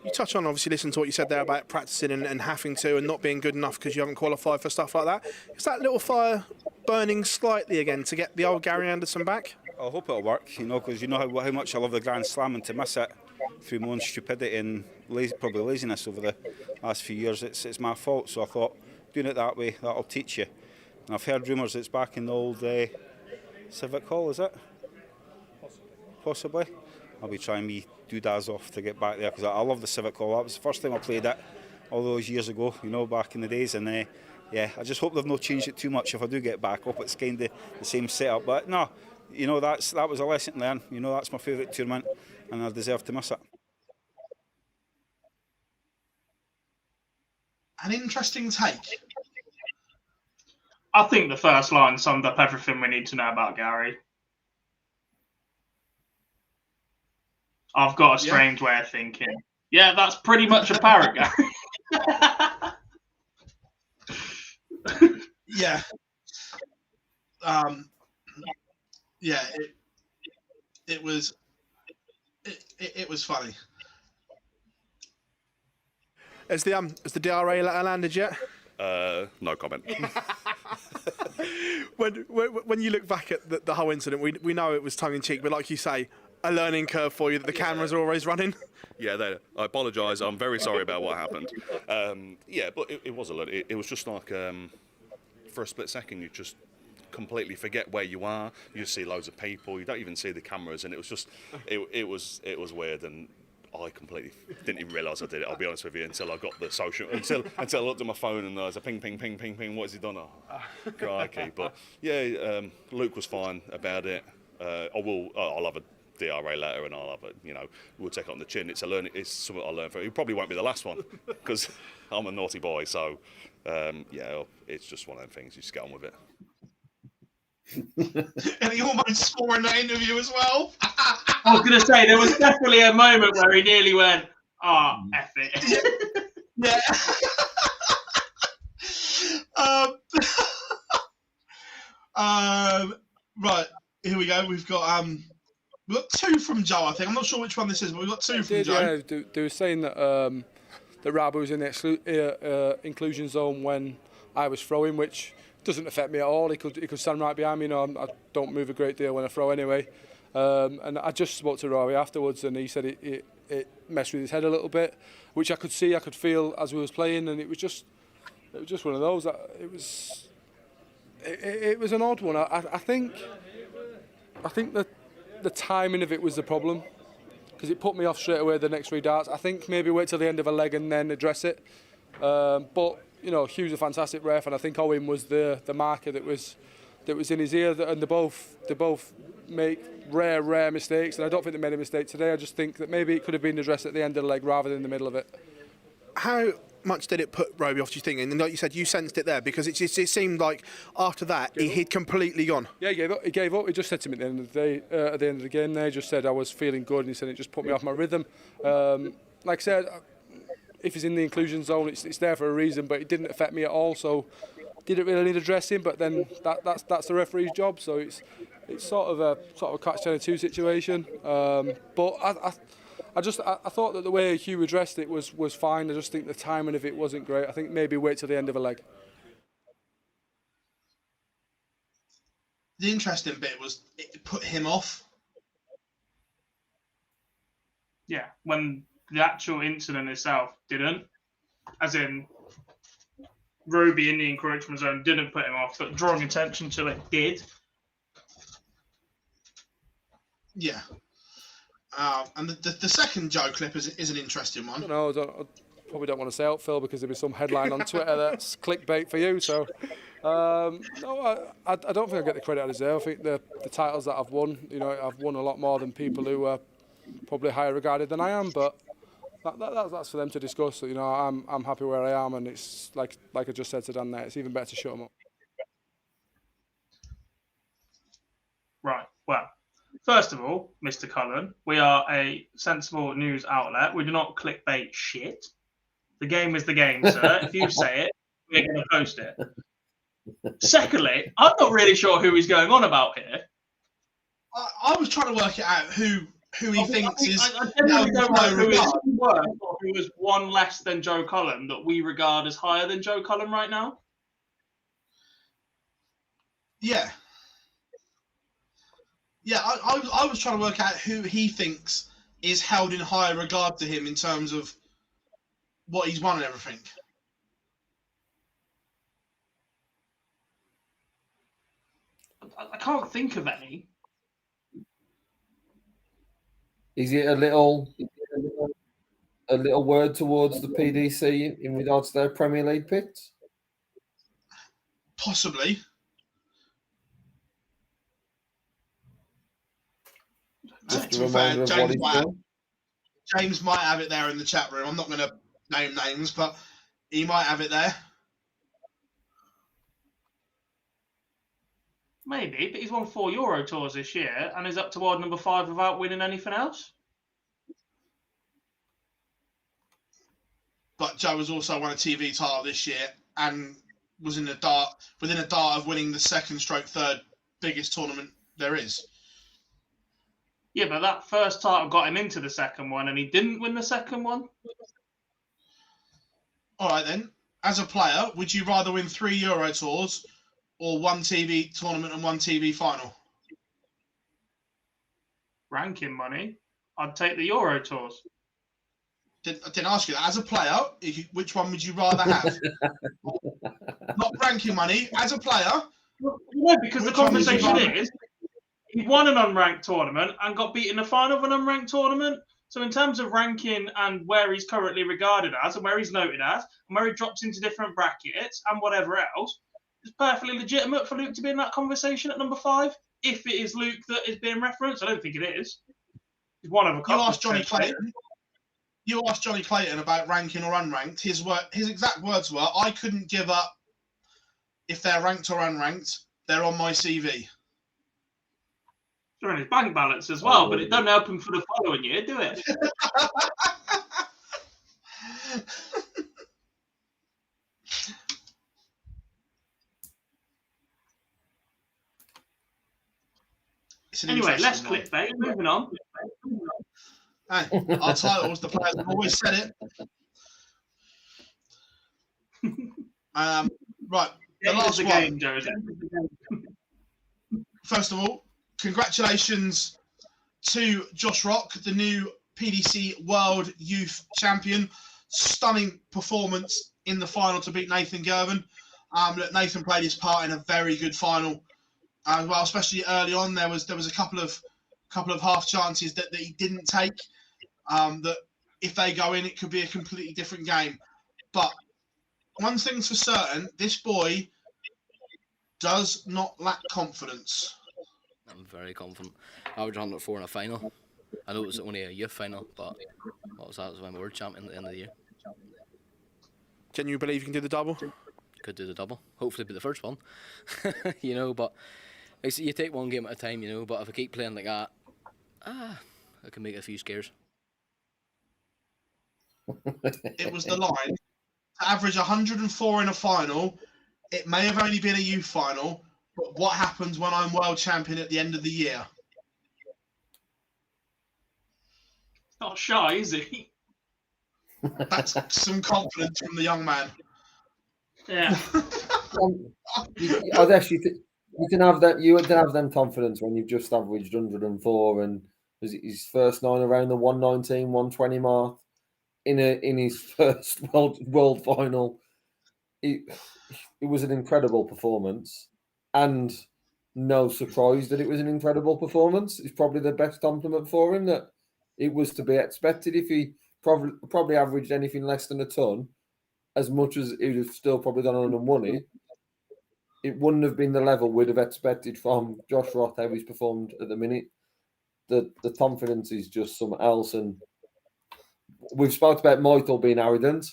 You touch on, obviously, listen to what you said there about practicing and having to and not being good enough because you haven't qualified for stuff like that. Is that little fire burning slightly again to get the old Gary Anderson back? I hope it'll work, because you know how much I love the Grand Slam, and to miss it through my own stupidity and probably laziness over the last few years, it's my fault. So I thought, doing it that way, that'll teach you. And I've heard rumours it's back in the old Civic Hall, is it? Possibly. I'll be trying me doodads off to get back there because I love the Civic Hall. That was the first time I played it all those years ago, back in the days. And I just hope they've not changed it too much if I do get back. I hope it's kind of the same setup. But no, that was a lesson learned. That's my favourite tournament and I deserve to miss it. An interesting take. I think the first line summed up everything we need to know about Gary. I've got a strange way of thinking. Yeah, that's pretty much a parrot, Gary. Yeah. It was funny. Has the DRA letter landed yet? No comment. When you look back at the whole incident, we know it was tongue in cheek, but like you say, a learning curve for you that the cameras are always running. Yeah, I apologise. I'm very sorry about what happened. But it was it was just like for a split second you just completely forget where you are. You see loads of people. You don't even see the cameras, and it was just it was weird, and I completely didn't even realise I did it. I'll be honest with you, until I got the social until I looked at my phone and there was a ping ping ping ping ping. What has he done? Oh, crikey! But yeah, Luke was fine about it. I'll have a DRA letter, and I'll have it. We'll take it on the chin. It's something I learned from. It probably won't be the last one because I'm a naughty boy. So it's just one of them things. You just get on with it. And he almost swore in that interview as well. I was going to say, there was definitely a moment where he nearly went, F it. Yeah. Right, here we go. We've got two from Joe, I think. I'm not sure which one this is, but we've got two from Joe. Yeah, they were saying that that Rabu was in the inclusion zone when I was throwing, which doesn't affect me at all. He could stand right behind me. I don't move a great deal when I throw anyway. And I just spoke to Rory afterwards, and he said it messed with his head a little bit, which I could see, I could feel as we was playing, and it was just one of those. It was an odd one. I think that the timing of it was the problem, because it put me off straight away the next 3 darts. I think maybe wait till the end of a leg and then address it. But Hugh's a fantastic ref, and I think Owen was the marker that was in his ear, and they both make rare mistakes, and I don't think they made a mistake today. I just think that maybe it could have been addressed at the end of the leg rather than in the middle of it. How much did it put Roby off, do you think? And like you said, you sensed it there, because it seemed like after that he'd completely gone. Yeah, he gave up. He just said to me at the end of the day, at the end of the game there, he just said I was feeling good, and he said it just put me off my rhythm. Like I said, if he's in the inclusion zone, it's there for a reason, but it didn't affect me at all, so didn't really need addressing. But then that's the referee's job, so it's sort of a catch-22 situation. But I thought that the way Hugh addressed it was fine. I just think the timing of it wasn't great. I think maybe wait till the end of a leg. The interesting bit was it put him off. Yeah, when the actual incident itself didn't. As in, Roby in the encouragement zone didn't put him off, but drawing attention to it did. Yeah. And the second Joe clip is an interesting one. I probably don't want to say out, Phill, because there'll be some headline on Twitter that's clickbait for you. So, no, I don't think I get the credit I deserve. I think the titles that I've won, I've won a lot more than people who are probably higher regarded than I am. But that's for them to discuss. I'm happy where I am, and it's like I just said to Dan there, it's even better to shut them up. Right. Well, first of all, Mr. Cullen, we are a sensible news outlet. We do not clickbait shit. The game is the game, sir. If you say it, we're going to post it. Secondly, I'm not really sure who he's going on about here. I was trying to work it out who he thinks is. I genuinely don't know who is worse or who is one less than Joe Cullen that we regard as higher than Joe Cullen right now. Yeah. Yeah, I was trying to work out who he thinks is held in higher regard to him in terms of what he's won and everything. I can't think of any. Is it a little word towards the PDC in regards to their Premier League picks? Possibly. Just a reminder of what he's done. James might have it there in the chat room. I'm not going to name names, but he might have it there. Maybe, but he's won 4 Euro Tours this year and is up to world number 5 without winning anything else. But Joe has also won a TV title this year and was within a dart of winning the third biggest tournament there is. Yeah, but that first title got him into the second one, and he didn't win the second one. All right, then. As a player, would you rather win 3 Euro Tours or 1 TV tournament and 1 TV final? Ranking money, I'd take the Euro Tours. I didn't ask you that. As a player, which one would you rather have? Not ranking money. As a player. No, because the conversation is, he won an unranked tournament and got beat in the final of an unranked tournament. So in terms of ranking and where he's currently regarded as and where he's noted as and where he drops into different brackets and whatever else, it's perfectly legitimate for Luke to be in that conversation at number 5. If it is Luke that is being referenced, I don't think it is. He's one of a You couple. asked Johnny Clayton. You asked Johnny Clayton about ranking or unranked. His exact words were, "I couldn't give up if they're ranked or unranked. They're on my CV." They're in his bank balance as well, but it doesn't help him for the following year, do it? Anyway, less clickbait. Moving on. Hey, our titles, the players have always said it. Right, the last the one. game, Joe. First of all, congratulations to Josh Rock, the new PDC World Youth Champion. Stunning performance in the final to beat Nathan Gerwen. Look, Nathan played his part in a very good final. Well, especially early on, there was a couple of half chances that he didn't take. That if they go in, it could be a completely different game. But one thing's for certain: this boy does not lack confidence. I'm very confident. Average 104 in a final. I know it was only a youth final, but what was that? It was when we were champion at the end of the year. Can you believe you can do the double? Could do the double. Hopefully be the first one. You know, but you take one game at a time, you know, but if I keep playing like that, I can make a few scares. It was the line. To average 104 in a final, it may have only been a youth final, but what happens when I'm world champion at the end of the year? Not shy, is he? That's some confidence from the young man. Yeah. I guess you can have that. You can have them confidence when you've just averaged 104 and was it his first 9 around the 119, 120 mark in his first world final. It was an incredible performance, and no surprise that it was an incredible performance. It's probably the best compliment for him that it was to be expected. If he probably averaged anything less than a ton, as much as he would have still probably gone on and won it, it wouldn't have been the level we'd have expected from Josh Roth, how he's performed at the minute. The confidence is just something else. And we've spoken about Michael being arrogant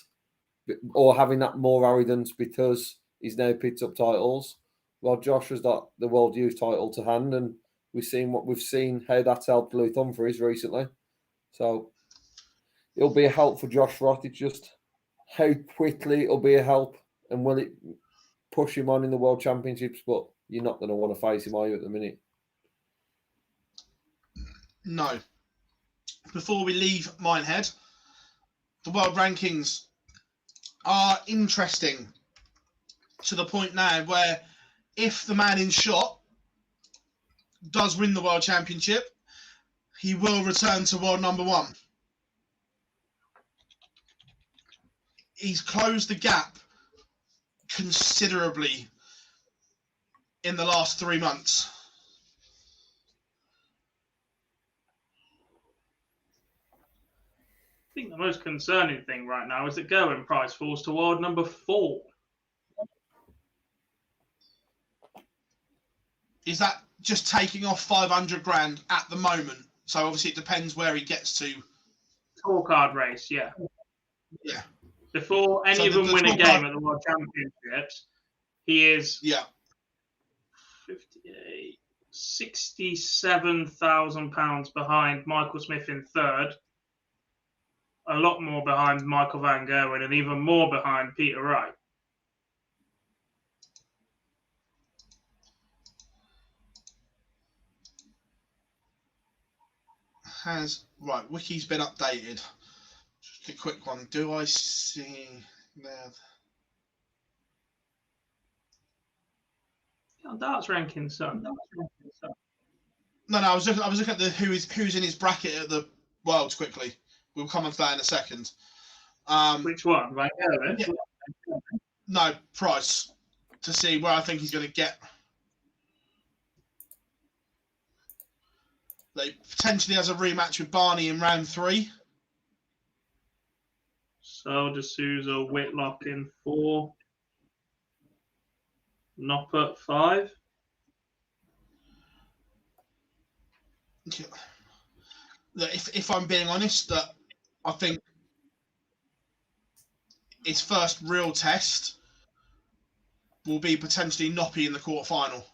or having that more arrogance because he's now picked up titles. Well, Josh has got the World Youth title to hand, and we've seen how that's helped Luke Humphries recently. So it'll be a help for Josh Roth. It's just how quickly it'll be a help, and will it push him on in the World Championships? But you're not going to want to face him, are you, at the minute? No. Before we leave Minehead, the world rankings are interesting to the point now where if the man in shot does win the World Championship, he will return to world number 1. He's closed the gap considerably in the last 3 months. I think the most concerning thing right now is that Gerwen price falls to world number 4. Is that just taking off 500 grand at the moment? So obviously it depends where he gets to. Scorecard race, yeah. Yeah. Before any of them win a game at the World Championships, he is 67,000 pounds behind Michael Smith in third, a lot more behind Michael van Gerwen, and even more behind Peter Wright. Right, Wiki's been updated. Just a quick one. Do I see there? Darts ranking, son. No, I was looking at who's in his bracket at the Worlds quickly. We'll come on to that in a second. Which one? Van Gerwen? Yeah. No, Price, to see where I think he's going to get. Like, potentially has a rematch with Barney in round 3. So D'Souza, Whitlock in 4. Noppert 5. that if I'm being honest, that I think his first real test will be potentially Noppy in the quarterfinal.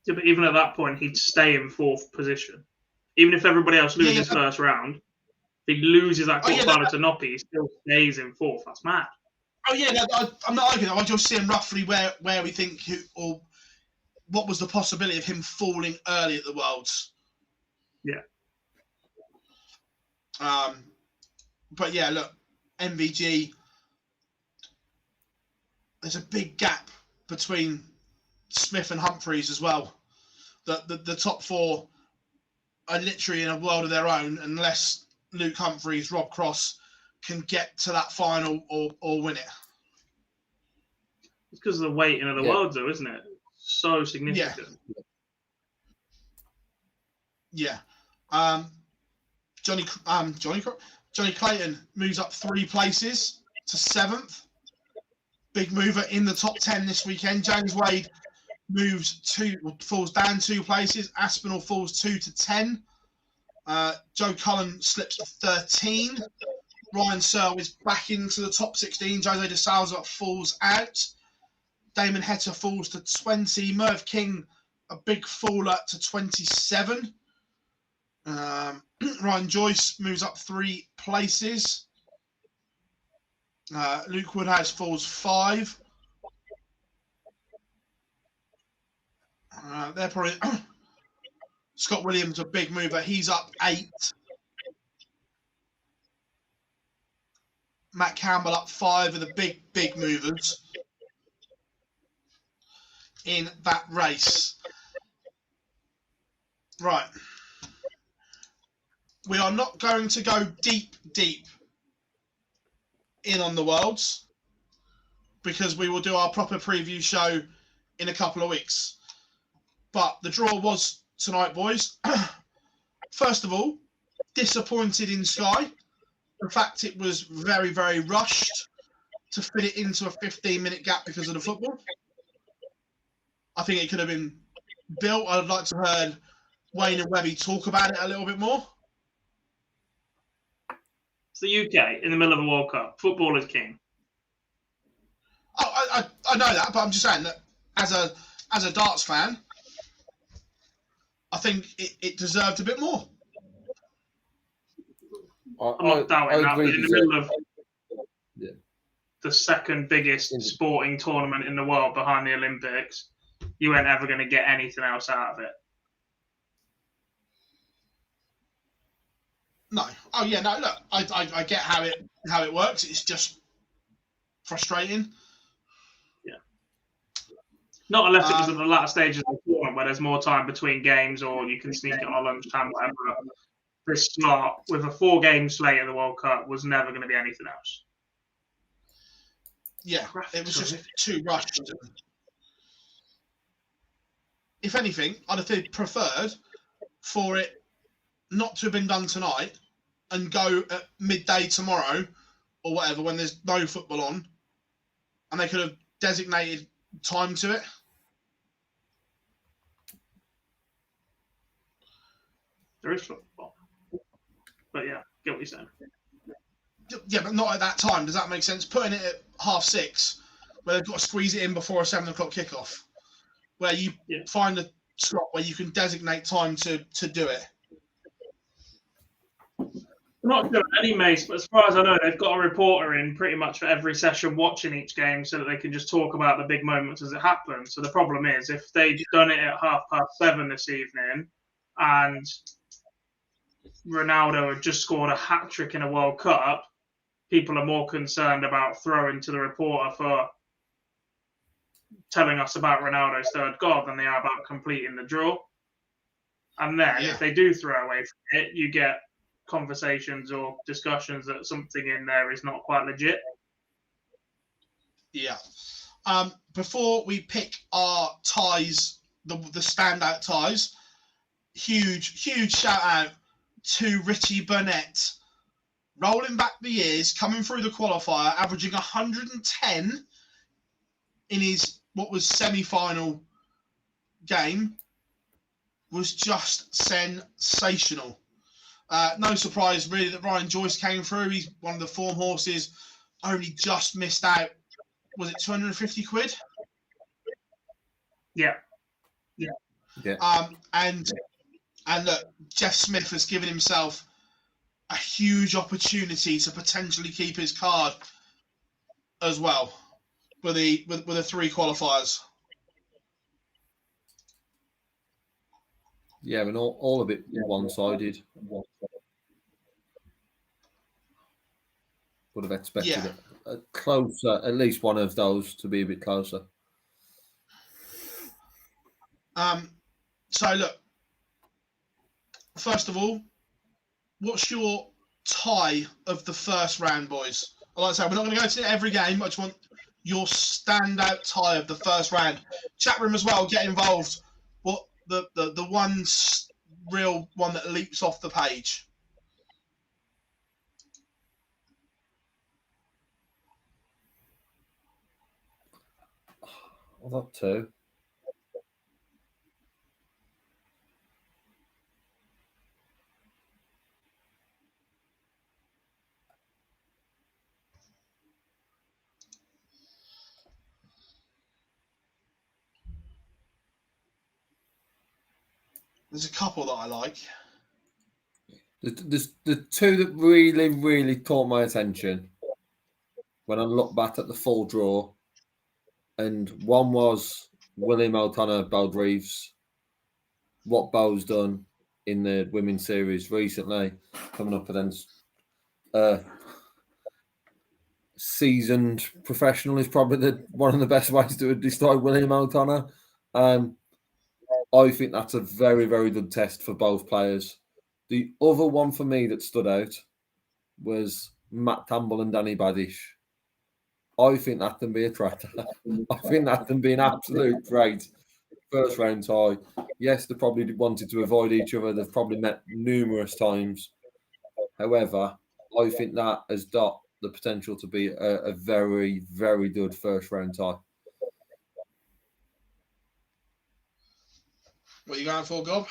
Yeah, but even at that point, he'd stay in 4th position. Even if everybody else loses first round, if he loses that quarterfinal to Noppy, he still stays in 4th. That's mad. Oh yeah, I'm not arguing. I'm just seeing roughly where we think or what was the possibility of him falling early at the Worlds. Yeah. But yeah, look, MVG. There's a big gap between Smith and Humphreys as well. The top 4 are literally in a world of their own unless Luke Humphreys, Rob Cross can get to that final or win it. It's because of the weighting of the world, though, isn't it? So significant. Yeah. Johnny Clayton moves up 3 places to 7th. Big mover in the top 10 this weekend. James Wade falls down 2 places. Aspinall falls 2 to 10. Joe Cullen slips to 13. Ryan Searle is back into the top 16. Jose de Souza falls out. Damon Hetta falls to 20. Merv King, a big faller to 27. Ryan Joyce moves up 3 places. Luke Woodhouse falls 5. They're probably Scott Williams, a big mover. He's up 8. Matt Campbell up 5 are the big movers in that race. Right. We are not going to go deep in on the Worlds because we will do our proper preview show in a couple of weeks. But the draw was tonight, boys. First of all, disappointed in Sky. The fact it was very, very rushed to fit it into a 15-minute gap because of the football. I think it could have been built. I'd like to have heard Wayne and Webby talk about it a little bit more. It's the UK in the middle of a World Cup. Football is king. Oh, I know that, but I'm just saying that as a darts fan, I think it deserved a bit more. I'm not doubting that, but in the middle of the second biggest sporting tournament in the world behind the Olympics, you ain't ever going to get anything else out of it. No. Oh yeah, no. Look, I get how it works. It's just frustrating. Yeah. Not unless it was at the latter stages of the tournament where there's more time between games, or you can sneak it on lunchtime, whatever. This slot with a 4-game slate of the World Cup was never going to be anything else. Yeah, it was just too rushed. If anything, I'd have preferred for it not to have been done tonight and go at midday tomorrow or whatever when there's no football on, and they could have designated time to it. There is football. But yeah, get what you're saying. Yeah, but not at that time. Does that make sense? Putting it at 6:30, where they've got to squeeze it in before a 7 o'clock kickoff, where you find a slot where you can designate time to do it. Not doing any, Mace, but as far as I know, they've got a reporter in pretty much for every session watching each game so that they can just talk about the big moments as it happens. So the problem is, if they'd done it at 7:30 this evening and Ronaldo had just scored a hat-trick in a World Cup, people are more concerned about throwing to the reporter for telling us about Ronaldo's third goal than they are about completing the draw. And then if they do throw away from it, you get conversations or discussions that something in there is not quite legit. Yeah. Before we pick our ties, the standout ties, huge shout out to Richie Burnett. Rolling back the years, coming through the qualifier, averaging 110 in his what was semi-final game. was just sensational. No surprise, really, that Ryan Joyce came through. He's one of the form horses. Only just missed out. Was it 250 quid? Yeah. And look, Jeff Smith has given himself a huge opportunity to potentially keep his card as well with the 3 qualifiers. Yeah, and all a bit one-sided. Would have expected a closer, at least one of those to be a bit closer. So look, first of all, what's your tie of the first round, boys? Like I said, we're not going to go to every game. I just want your standout tie of the first round. Chat room as well, get involved. What the one real one that leaps off the page? I've got 2. There's a couple that I like. The 2 that really, really caught my attention when I looked back at the full draw, and one was William O'Connor, Beau Reeves, what Beau's done in the women's series recently, coming up against seasoned professional is probably one of the best ways to describe William O'Connor. I think that's a very, very good test for both players. The other one for me that stood out was Matt Campbell and Danny Badish. I think that can be a tractor. I think that can be an absolute great first round tie. Yes, they probably wanted to avoid each other. They've probably met numerous times. However, I think that has got the potential to be a very, very good first round tie. What are you going for, Gob?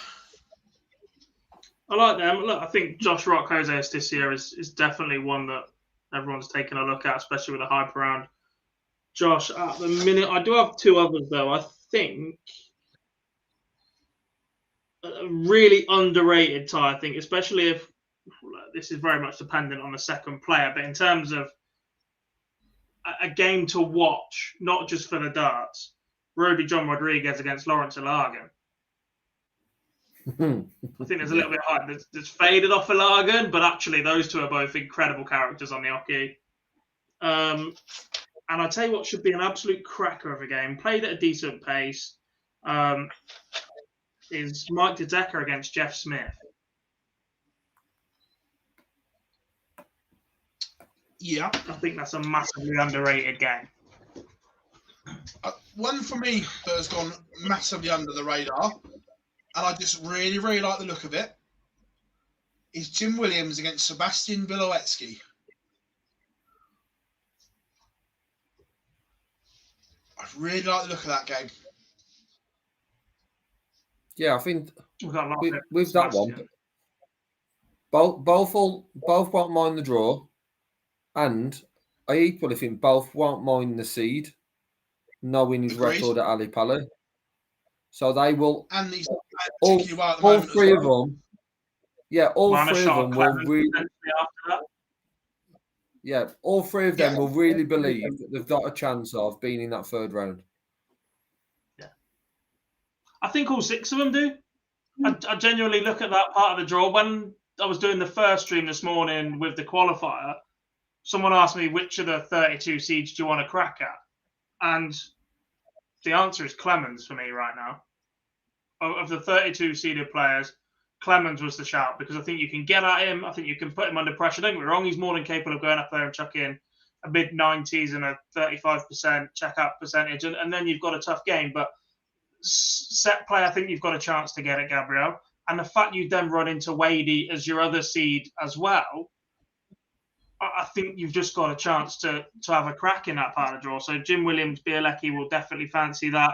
I like them. Look, I think Josh Rock-Jose this year is definitely one that everyone's taking a look at, especially with the hype around Josh at the minute. I do have 2 others, though. I think a really underrated tie, I think, especially if this is very much dependent on the second player, but in terms of a game to watch, not just for the darts, Rudy John Rodriguez against Lawrence Ilagan. I think there's a little bit of hype that's faded off Ilagan, but actually those 2 are both incredible characters on the hockey. And I'll tell you what should be an absolute cracker of a game, played at a decent pace, is Mike DeDecker against Jeff Smith. Yeah. I think that's a massively underrated game. One for me that has gone massively under the radar, and I just really, really like the look of it, is Jim Williams against Sebastian Wilowiecki. I really like the look of that game. Yeah, I think with that Sebastian. one, both won't mind the draw, and I equally think both won't mind the seed, knowing his Agreed. record at Ali Pali. So they will. And these all 3 of them. Yeah, all 3 of them will really. Yeah, all 3 of them will really believe that they've got a chance of being in that third round. Yeah, I think all 6 of them do. I genuinely look at that part of the draw. When I was doing the first stream this morning with the qualifier, someone asked me which of the 32 seeds do you want to crack at, and the answer is Clemens for me right now. Of the 32 seeded players, Clemens was the shout, because I think you can get at him. I think you can put him under pressure. Don't get me wrong, he's more than capable of going up there and chucking a mid-90s and a 35% checkout percentage, and then you've got a tough game. But set play, I think you've got a chance to get it, Gabriel. And the fact you then run into Wadey as your other seed as well, I think you've just got a chance to have a crack in that part of the draw. So Jim Williams, Bielecki will definitely fancy that.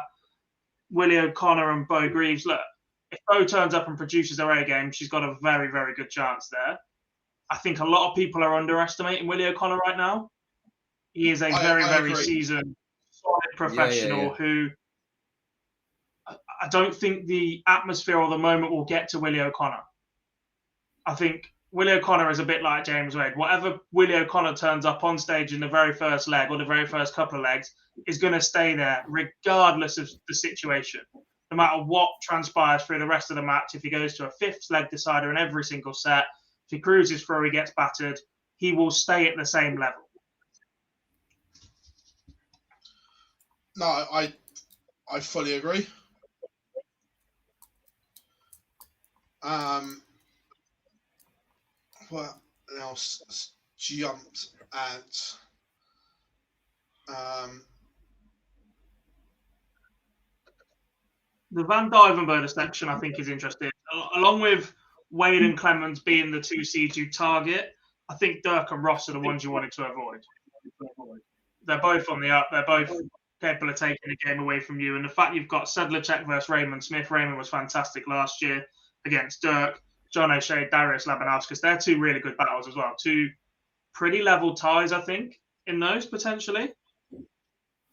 Willie O'Connor and Beau Greaves, look, if Bo turns up and produces her A game, she's got a very, very good chance there. I think a lot of people are underestimating Willie O'Connor right now. He is a very, very seasoned, solid professional who I don't think the atmosphere or the moment will get to Willie O'Connor. I think Willie O'Connor is a bit like James Wade. Whatever Willie O'Connor turns up on stage in the very first leg or the very first couple of legs is going to stay there regardless of the situation. No matter what transpires through the rest of the match, if he goes to a fifth leg decider in every single set, if he cruises through, he gets battered, he will stay at the same level. No, I fully agree. What else jumped at? The Van Dyvenberger section, I think, is interesting. Along with Wade and Clemens being the two seeds you target, I think Dirk and Ross are the ones you wanted to avoid. They're both on the up. They're both capable of taking the game away from you. And the fact you've got Sedlacek versus Raymond Smith. Raymond was fantastic last year against Dirk. John O'Shea, Darius Labanauskas. They're two really good battles as well. Two pretty level ties, I think, in those potentially.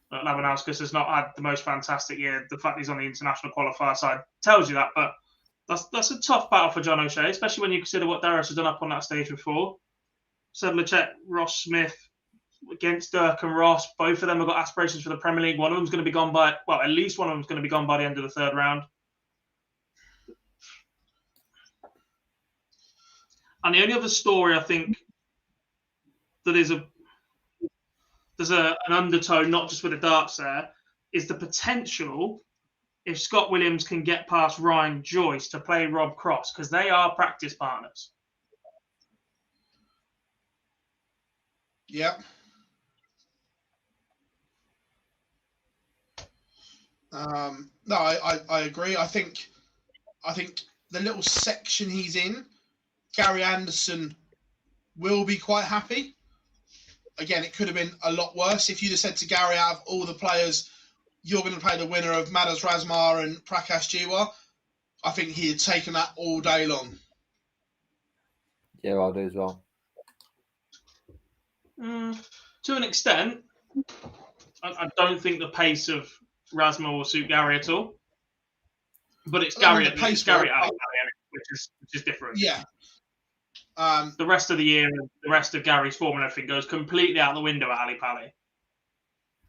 But Labanauskas has not had the most fantastic year. The fact he's on the international qualifier side tells you that. But that's a tough battle for John O'Shea, especially when you consider what Darius has done up on that stage before. Sedlacek, Ross Smith against Dirk and Ross. Both of them have got aspirations for the Premier League. One of them's going to be gone by, well, at least one of them's going to be gone by the end of the third round. And the only other story I think that is there's an undertone, not just with the darts there, is the potential if Scott Williams can get past Ryan Joyce to play Rob Cross, because they are practice partners. Yeah. No, I agree. I think the little section he's in, Gary Anderson will be quite happy. Again, it could have been a lot worse. If you'd have said to Gary, out of all the players, you're going to play the winner of Madhus Razmar and Prakash Jiwa, I think he had taken that all day long. Yeah, I'll do as well. To an extent, I don't think the pace of Razmar will suit Gary at all. But it's Gary at which is different. Yeah. The rest of the year and the rest of Gary's form and everything goes completely out the window at Ali Pali.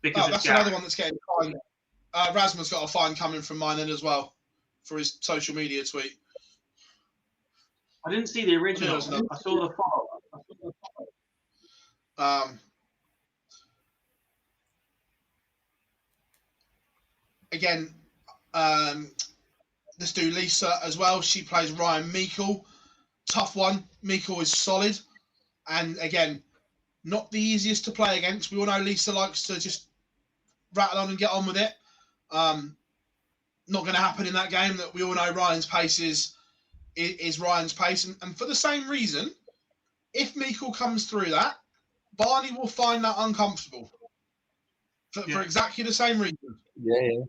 Because that's Gary. another one that's getting fined. Razmar's got a fine coming from Minehead as well for his social media tweet. I didn't see the original. I saw the follow. Again, let's do Lisa as well. She plays Ryan Meikle. Tough one. Meikle is solid. And again, not the easiest to play against. We all know Lisa likes to just rattle on and get on with it. Not going to happen in that game. That we all know Ryan's pace is Ryan's pace. And for the same reason, if Meikle comes through that, Barney will find that uncomfortable. For exactly the same reason. Yeah.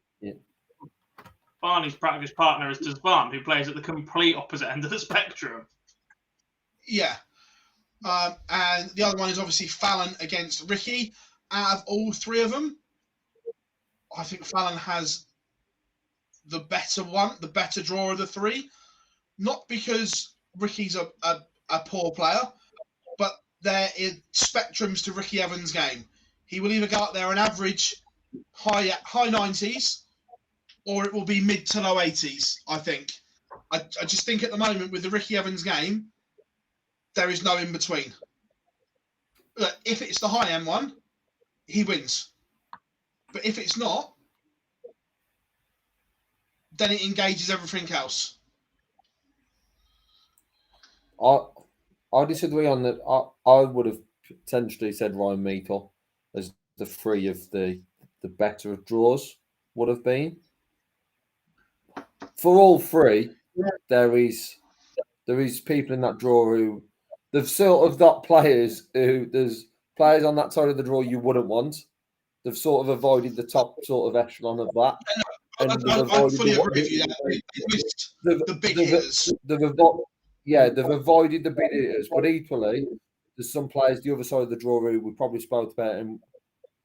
Barney's practice partner is Desvant, who plays at the complete opposite end of the spectrum. Yeah. And the other one is obviously Fallon against Ricky. Out of all three of them, I think Fallon has the better one, the better draw of the three. Not because Ricky's a poor player, but there is spectrums to Ricky Evans' game. He will either go up there and average high 90s, or it will be mid to low 80s, I think. I just think at the moment with the Ricky Evans game, there is no in between. Look, if it's the high end one, he wins. But if it's not, then it engages everything else. I disagree on that. I would have potentially said Ryan Meikle as the three of the better of draws would have been. For all three, there is people in that draw who they've sort of got players who there's players on that side of the draw you wouldn't want. They've sort of avoided the top sort of echelon of that. I fully agree with you. They missed the big hitters. They've avoided the big hitters, but equally, there's some players the other side of the draw who we probably spoke about and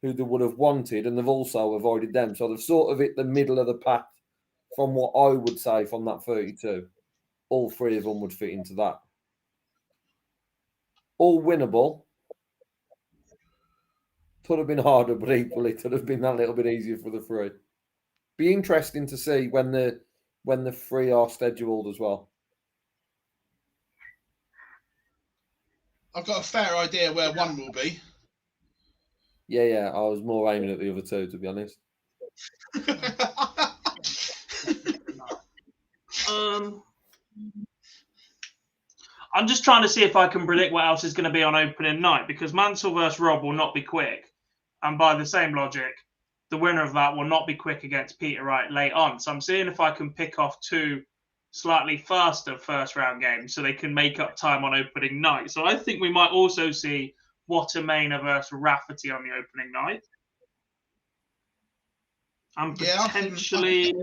who they would have wanted, and they've also avoided them. So they've sort of hit the middle of the pack from what I would say from that 32. All three of them would fit into that. All winnable. Could have been harder, but equally could have been that little bit easier for the three. Be interesting to see when the three are scheduled as well. I've got a fair idea where one will be. Yeah. I was more aiming at the other two, to be honest. I'm just trying to see if I can predict what else is going to be on opening night, because Mansell versus Rob will not be quick. And by the same logic, the winner of that will not be quick against Peter Wright late on. So I'm seeing if I can pick off two slightly faster first round games so they can make up time on opening night. So I think we might also see Watermainer versus Rafferty on the opening night. And potentially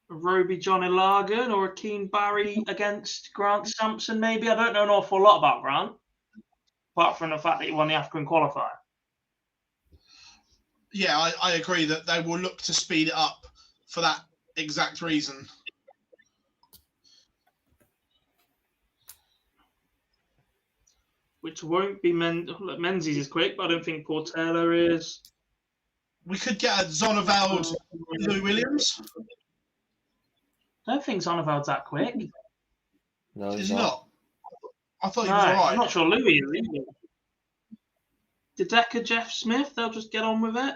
Roby John Ilagan or a Keen Barry against Grant Sampson, maybe. I don't know an awful lot about Grant, apart from the fact that he won the African qualifier. Yeah, I agree that they will look to speed it up for that exact reason. Which won't be Menzies is quick, but I don't think Portela is. We could get a Zonneveld Lou Williams. I don't think Zonneveld's that quick. No, Is he not? I thought he No, was all right. I'm not sure Louis is either. Dedeker, Jeff Smith, they'll just get on with it.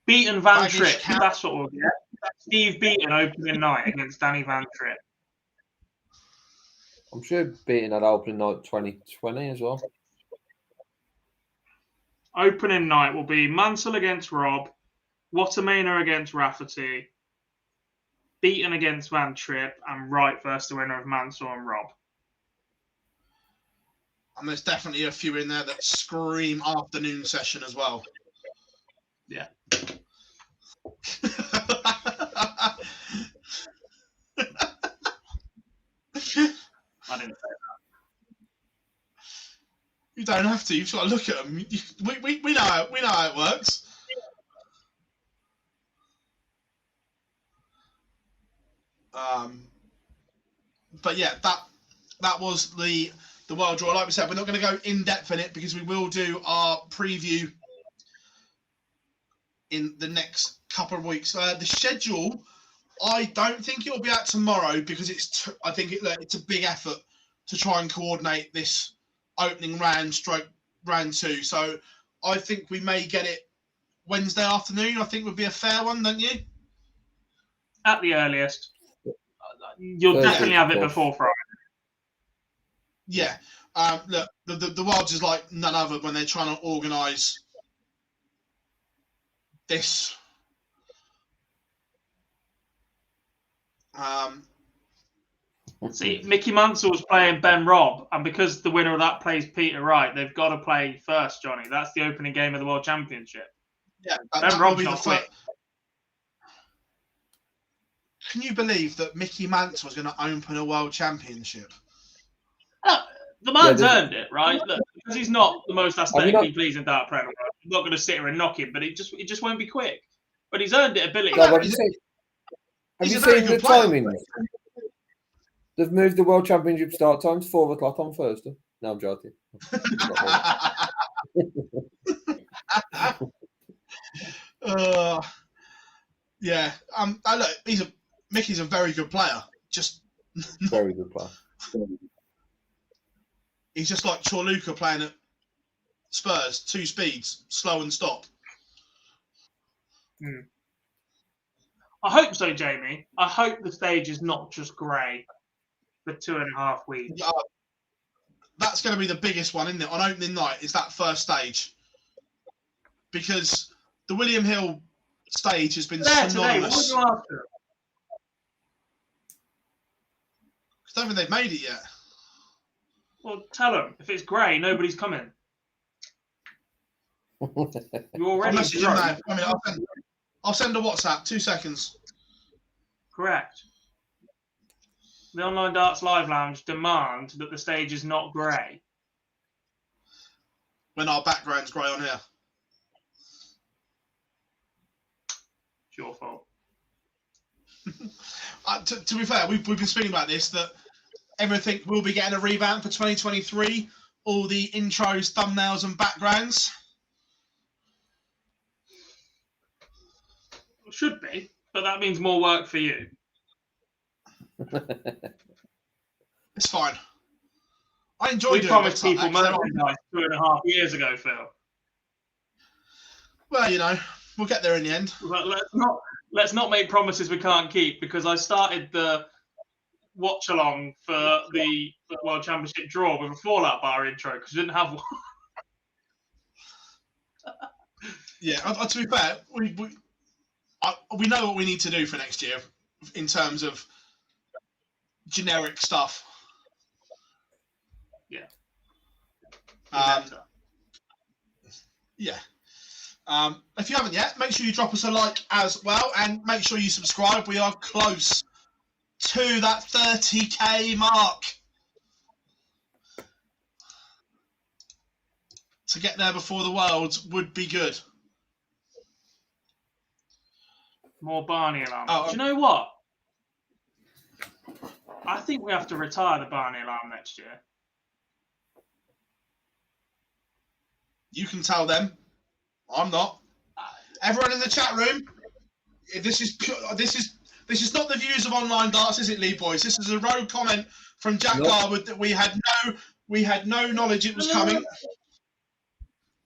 Beaton Van Tripp, that's what we'll get. Steve Beaton opening night against Danny Van Tripp. I'm sure Beaton had opening night 2020 as well. Opening night will be Mansell against Rob, Watermainer against Rafferty, Beaton against Van Tripp, and Wright versus the winner of Mansell and Rob. And there's definitely a few in there that scream afternoon session as well. Yeah. I didn't say that. You don't have to. You've got to look at them. We know how it works. But yeah, that was the world draw. Like we said, we're not going to go in depth in it because we will do our preview in the next couple of weeks. The schedule, I don't think it will be out tomorrow because I think it's a big effort to try and coordinate this opening round round two. So I think we may get it Wednesday afternoon. I think would be a fair one, don't you? At the earliest. You'll definitely have it before Friday. Yeah. Look, the Wilds is like none other when they're trying to organise this. See, Mickey Mansell's playing Ben Robb, and because the winner of that plays Peter Wright, they've got to play first, Johnny. That's the opening game of the World Championship. Yeah, Ben Robb's not quick. Can you believe that Mickey Mansell was going to open a World Championship? The man's earned it, right? Look, because he's not the most aesthetically pleasing dart player. I'm not going to sit here and knock him, but it just won't be quick. But he's earned it ability. Have you seen the timing? They've moved the World Championship start time to 4 o'clock on Thursday. No, I'm joking. Yeah. Look, Mickey's a very good player. Just very good player. He's just like Chorluka playing at Spurs, 2 speeds, slow and stop. I hope so, Jamie. I hope the stage is not just grey for 2.5 weeks. That's going to be the biggest one, isn't it? On opening night, is that first stage. Because the William Hill stage has been synonymous. Today, what after? I don't think they've made it yet. Well, tell them. If it's grey, nobody's coming. You're already I'll I'll send a WhatsApp. 2 seconds. Correct. The Online Darts Live Lounge demand that the stage is not grey. When our background's grey on here. It's your fault. To be fair, we've been speaking about this, that everything will be getting a revamp for 2023. All the intros, thumbnails, and backgrounds. Should be, but that means more work for you. It's fine. I enjoy We doing promised it. people merchandise 2.5 years ago, Phil. Well, you know, we'll get there in the end. But let's not make promises we can't keep, because I started the watch along for the World Championship draw with a Fallout bar intro because we didn't have one. Yeah, to be fair, we know what we need to do for next year in terms of generic stuff. Yeah. Yeah. If you haven't yet, make sure you drop us a like as well, and make sure you subscribe. We are close to that 30k mark. To get there before the Worlds would be good. More Barney alarm. Oh, Do you know what? I think we have to retire the Barney alarm next year. You can tell them. I'm not. Everyone in the chat room. This is not the views of Online Darts, is it, Lee Boys? This is a rogue comment from Jack Garwood that we had no knowledge it was coming.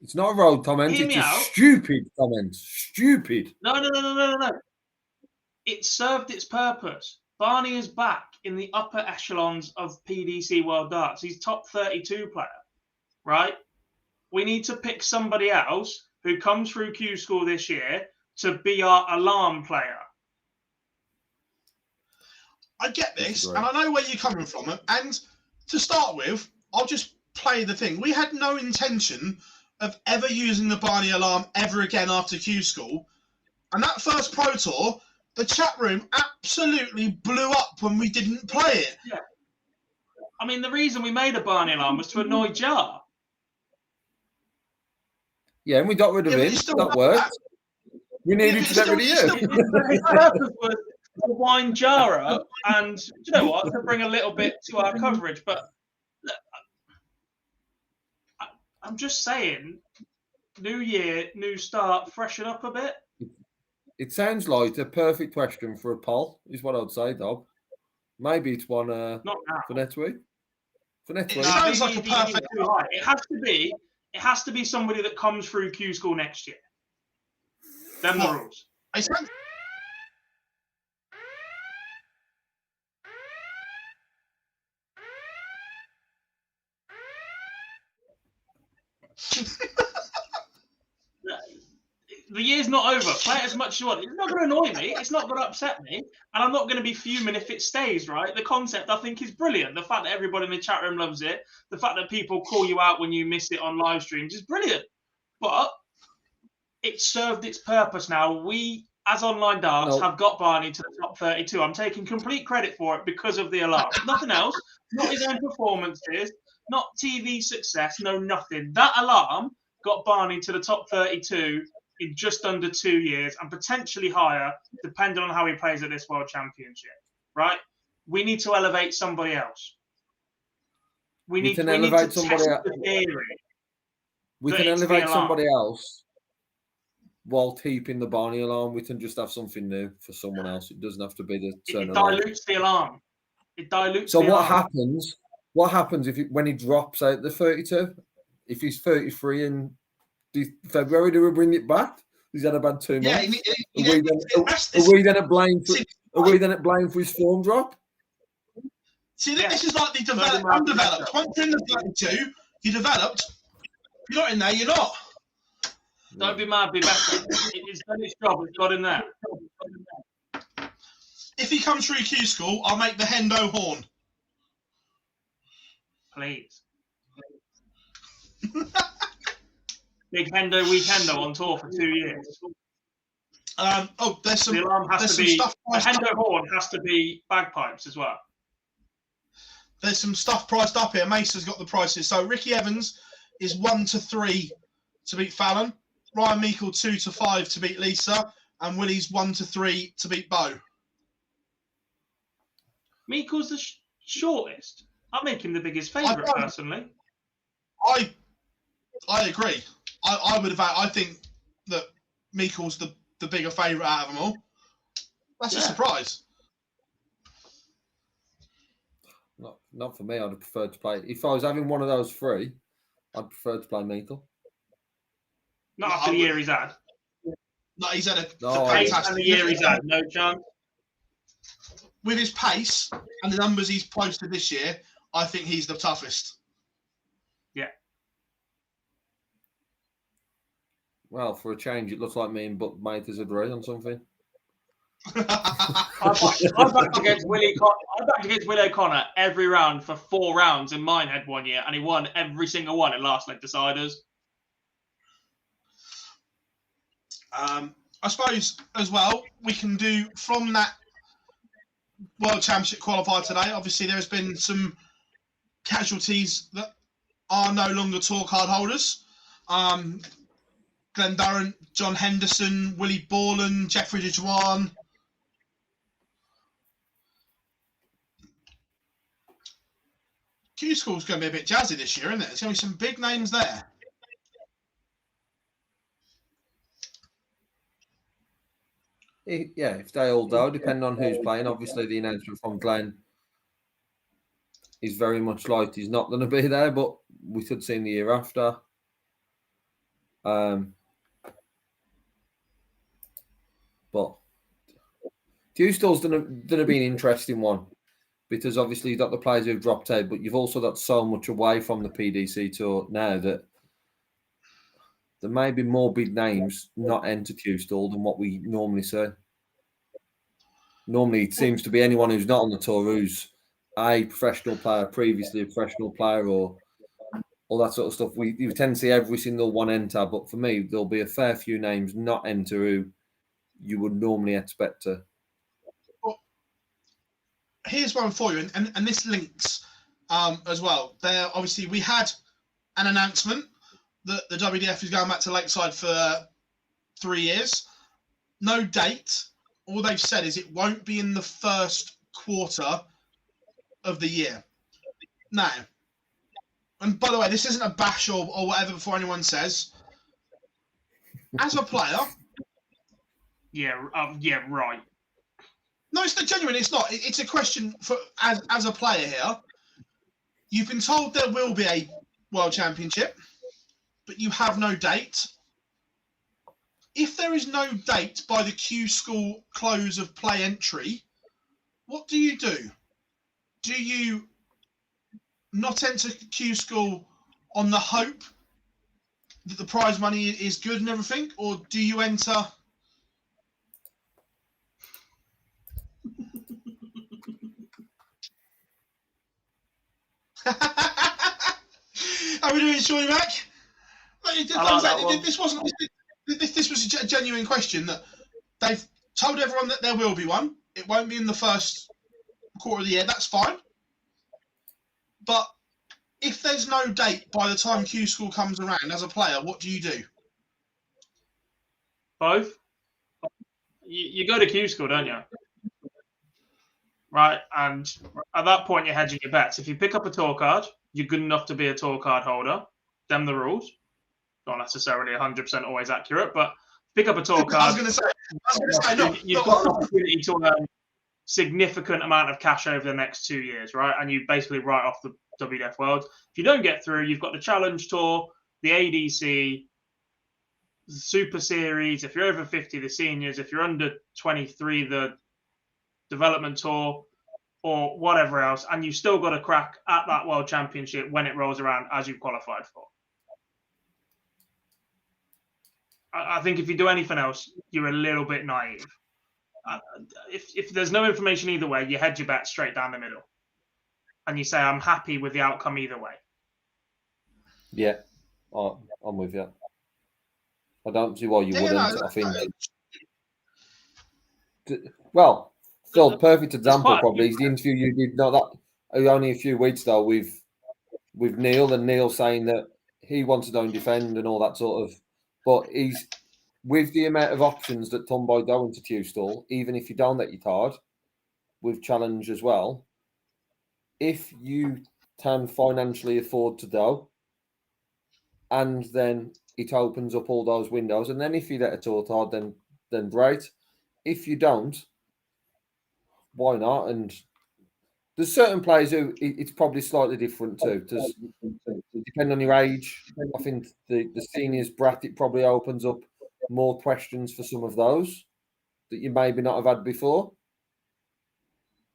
It's not a rogue comment. Hear It's me a out. stupid comment. Stupid. No. It served its purpose. Barney is back in the upper echelons of PDC World Darts. He's top 32 player, right? We need to pick somebody else who comes through Q School this year to be our alarm player. I get this, and I know where you're coming from. And to start with, I'll just play the thing. We had no intention of ever using the Barney alarm ever again after Q School. And that first Pro Tour, the chat room absolutely blew up when we didn't play it. Yeah. I mean, the reason we made a Barney alarm was to annoy Jar. Yeah, and we got rid of him. That worked. We needed to get rid of you. His purpose was to wind Jar up and, you know what, to bring a little bit to our coverage. But look, I'm just saying, new year, new start, freshen up a bit. It sounds like a perfect question for a poll, is what I'd say, Dob. Maybe it's one Not now. for next week. For next week. Sounds like a perfect. It has to be somebody that comes through Q School next year. Them the rules. It sounds. The year's not over. Play it as much as you want. It's not going to annoy me. It's not going to upset me. And I'm not going to be fuming if it stays, right? The concept, I think, is brilliant. The fact that everybody in the chat room loves it. The fact that people call you out when you miss it on live streams is brilliant. But it served its purpose now. We, as Online Darts, have got Barney to the top 32. I'm taking complete credit for it because of the alarm. Nothing else. Not his own performances. Not TV success. No, nothing. That alarm got Barney to the top 32 in just under 2 years and potentially higher, depending on how he plays at this World Championship, right? We need to elevate somebody else. We need to test the theory. We can elevate somebody else while keeping the Barney alarm. We can just have something new for someone else. It doesn't have to be the turn alarm. It dilutes the alarm. It dilutes so the what alarm. happens? What happens when he drops out the 32? If he's 33 in February, do we bring it back? He's had about 2 months. Yeah, are we then at blame for his form drop? See, this is like the undeveloped. Once you're in the 32, you developed. If you're not in there, you're not. Don't be mad, be better. It's done its job. It's got in there. If he comes through Q School, I'll make the Hendo horn. Please. Big Hendo Weekendo on tour for 2 years. There's some. The alarm has there's to some be. stuff The priced up. Hendo horn has to be bagpipes as well. There's some stuff priced up here. Mace's got the prices. So Ricky Evans is 1-3 to beat Fallon. Ryan Meikle 2-5 to beat Lisa, and Willie's 1-3 to beat Bo. Meikle's the shortest. I make him the biggest favourite personally. I agree. I would have. I think that Meikle's the bigger favourite out of them all. That's a surprise. Not for me. I'd have preferred to play. If I was having one of those three, I'd prefer to play Meikle. Not after the year he's had. No, he's had a Pace fantastic and the year he's had. No chance. With his pace and the numbers he's posted this year, I think he's the toughest. Yeah. Well, for a change, it looks like me and Buck Maters agree on something. I backed against Willie O'Connor every round for 4 rounds in Minehead one year, and he won every single one in last leg deciders. I suppose as well we can do from that World Championship qualifier today. Obviously, there has been some casualties that are no longer tour card holders. Glenn Durrant, John Henderson, Willie Borland, Jeffrey DeJuan. Q School's going to be a bit jazzy this year, isn't it? There's going to be some big names there. Yeah, if they all go, depending on who's playing. Obviously, the announcement from Glenn is very much like he's not going to be there, but we could see him the year after. But Q-Stall's going to be an interesting one because obviously you've got the players who've dropped out, but you've also got so much away from the PDC Tour now that there may be more big names not enter Q-Stall than what we normally see. Normally, it seems to be anyone who's not on the tour who's a professional player, previously a professional player, or all that sort of stuff. You tend to see every single one enter, but for me, there'll be a fair few names not enter who you would normally expect to. Well, here's one for you, and this links as well. There, obviously, we had an announcement that the WDF is going back to Lakeside for 3 years. No date. All they've said is it won't be in the first quarter of the year. Now, and by the way, this isn't a bash or whatever before anyone says. As a player... Yeah, right. No, it's not genuine. It's not. It's a question for as a player here. You've been told there will be a World Championship, but you have no date. If there is no date by the Q School close of play entry, what do you do? Do you not enter Q School on the hope that the prize money is good and everything, or do you enter? Are we doing Shawnee Mac? This was a genuine question that they've told everyone that there will be one. It won't be in the first quarter of the year. That's fine. But if there's no date by the time Q School comes around as a player, what do you do? Both. You go to Q School, don't you? Right, and at that point you're hedging your bets. If you pick up a tour card, you're good enough to be a tour card holder. Them the rules. Not necessarily 100% always accurate, but pick up a tour card. I was going to say, no. You've got an opportunity to earn significant amount of cash over the next 2 years, right? And you basically write off the WDF World. If you don't get through, you've got the Challenge Tour, the ADC, the Super Series. If you're over 50, the Seniors. If you're under 23, the Development Tour, or whatever else, and you've still got a crack at that World Championship when it rolls around as you've qualified for. I think if you do anything else, you're a little bit naive. If there's no information either way, you hedge your bet straight down the middle. And you say, I'm happy with the outcome either way. Yeah, I'm with you. I don't see why you wouldn't. I think Well, Phil, perfect example quite a probably few is the interview you did only a few weeks ago with Neil, and Neil saying that he wants to go and defend and all that sort of. But he's with the amount of options that Tomboy go into Tewstall, even if you don't let your card with challenge as well. If you can financially afford to go, and then it opens up all those windows, and then if you let a tour card, then great. If you don't, why not? And there's certain players who it's probably slightly different too. Because depending on your age, I think the seniors bracket probably opens up more questions for some of those that you maybe not have had before.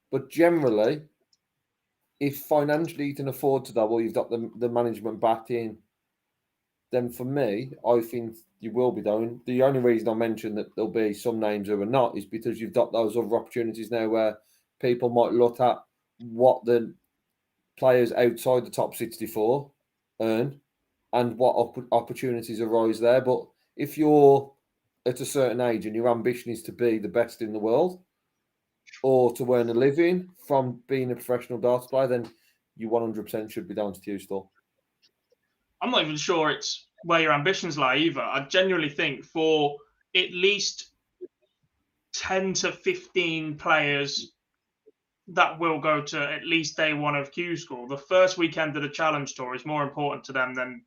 But generally, if financially you can afford to double, you've got the management back in, then for me, I think you will be doing. The only reason I mentioned that there'll be some names who are not is because you've got those other opportunities now where people might look at what the players outside the top 64 earn and what opportunities arise there. But if you're at a certain age and your ambition is to be the best in the world or to earn a living from being a professional darts player, then you 100% should be down to Tewstall. I'm not even sure it's where your ambitions lie either. I genuinely think for at least 10 to 15 players that will go to at least day one of Q School, the first weekend of the Challenge Tour is more important to them than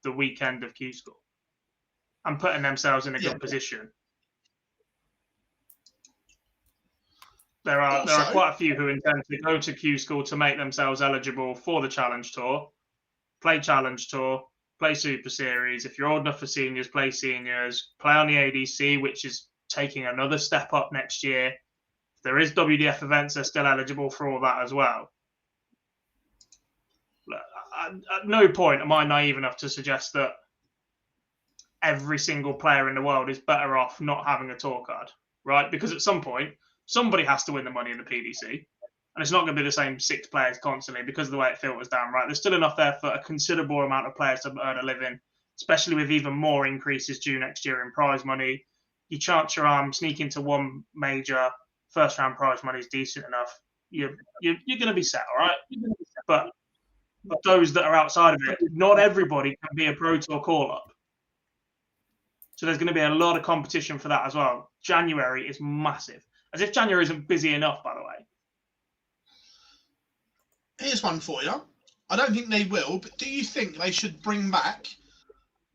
the weekend of Q School and putting themselves in a good position. There are quite a few who intend to go to Q School to make themselves eligible for the Challenge Tour, play Challenge Tour, play Super Series. If you're old enough for seniors, play seniors, play on the ADC, which is taking another step up next year. If there is WDF events, they're still eligible for all that as well. At no point am I naive enough to suggest that every single player in the world is better off not having a tour card, right? Because at some point, somebody has to win the money in the PDC. And it's not going to be the same 6 players constantly because of the way it filters down, right? There's still enough there for a considerable amount of players to earn a living, especially with even more increases due next year in prize money. You chance your arm, sneak into one major, first round prize money is decent enough. You're going to be set, all right? But those that are outside of it, not everybody can be a Pro Tour call-up. So there's going to be a lot of competition for that as well. January is massive. As if January isn't busy enough, by the way. Here's one for you. I don't think they will, but do you think they should bring back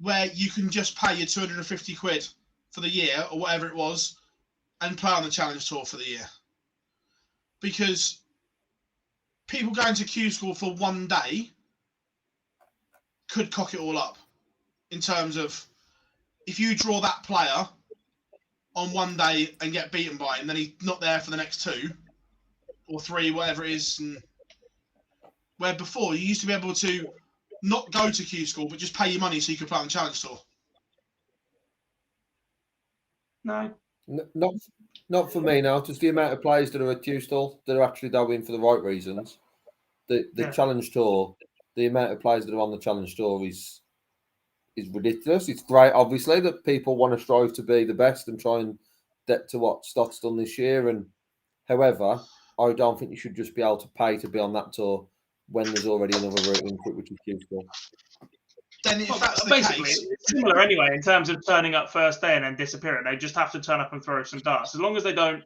where you can just pay your 250 quid for the year or whatever it was and play on the Challenge Tour for the year? Because people going to Q School for one day could cock it all up in terms of if you draw that player on one day and get beaten by him, then he's not there for the next 2 or 3, whatever it is. And where before you used to be able to not go to Q School, but just pay your money so you could play on Challenge Tour. No. Not for me now. Just the amount of players that are at Tewstall that are actually going for the right reasons. The Challenge Tour, the amount of players that are on the Challenge Tour is ridiculous. It's great, obviously, that people want to strive to be the best and try and get to what Stott's done this year. And however, I don't think you should just be able to pay to be on that tour when there's already another route into it, which is Tewstall. Then if that's the basically, case, it's similar anyway in terms of turning up first day and then disappearing. They just have to turn up and throw some darts. As long as they don't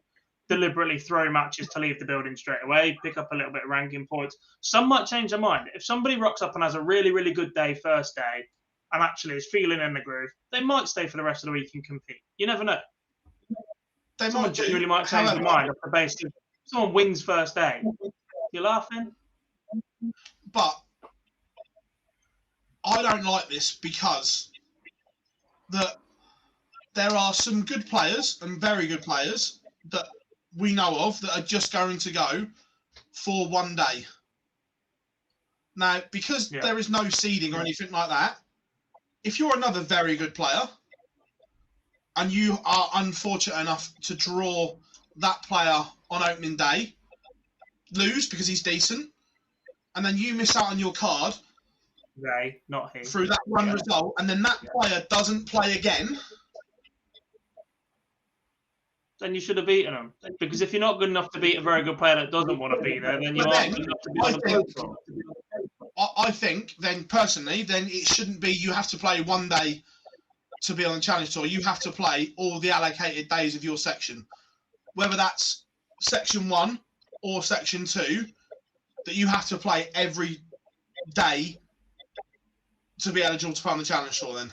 deliberately throw matches to leave the building straight away, pick up a little bit of ranking points. Some might change their mind. If somebody rocks up and has a really, really good day first day and actually is feeling in the groove, they might stay for the rest of the week and compete. You never know. Someone genuinely might change their mind off the basis of someone wins first day. You're laughing? But I don't like this because there are some good players and very good players that we know of that are just going to go for one day. Now, because there is no seeding or anything like that, if you're another very good player and you are unfortunate enough to draw that player on opening day, lose because he's decent, and then you miss out on your card not he. through that one result, and then that player doesn't play again, then you should have beaten them. Because if you're not good enough to beat a very good player that doesn't want to be there, then you aren't good enough to be on the Pro Tour. I think then personally, then it shouldn't be you have to play one day to be on the Challenge Tour. You have to play all the allocated days of your section, whether that's section 1 or section 2. That you have to play every day to be eligible to play on the Challenge Tour. Then,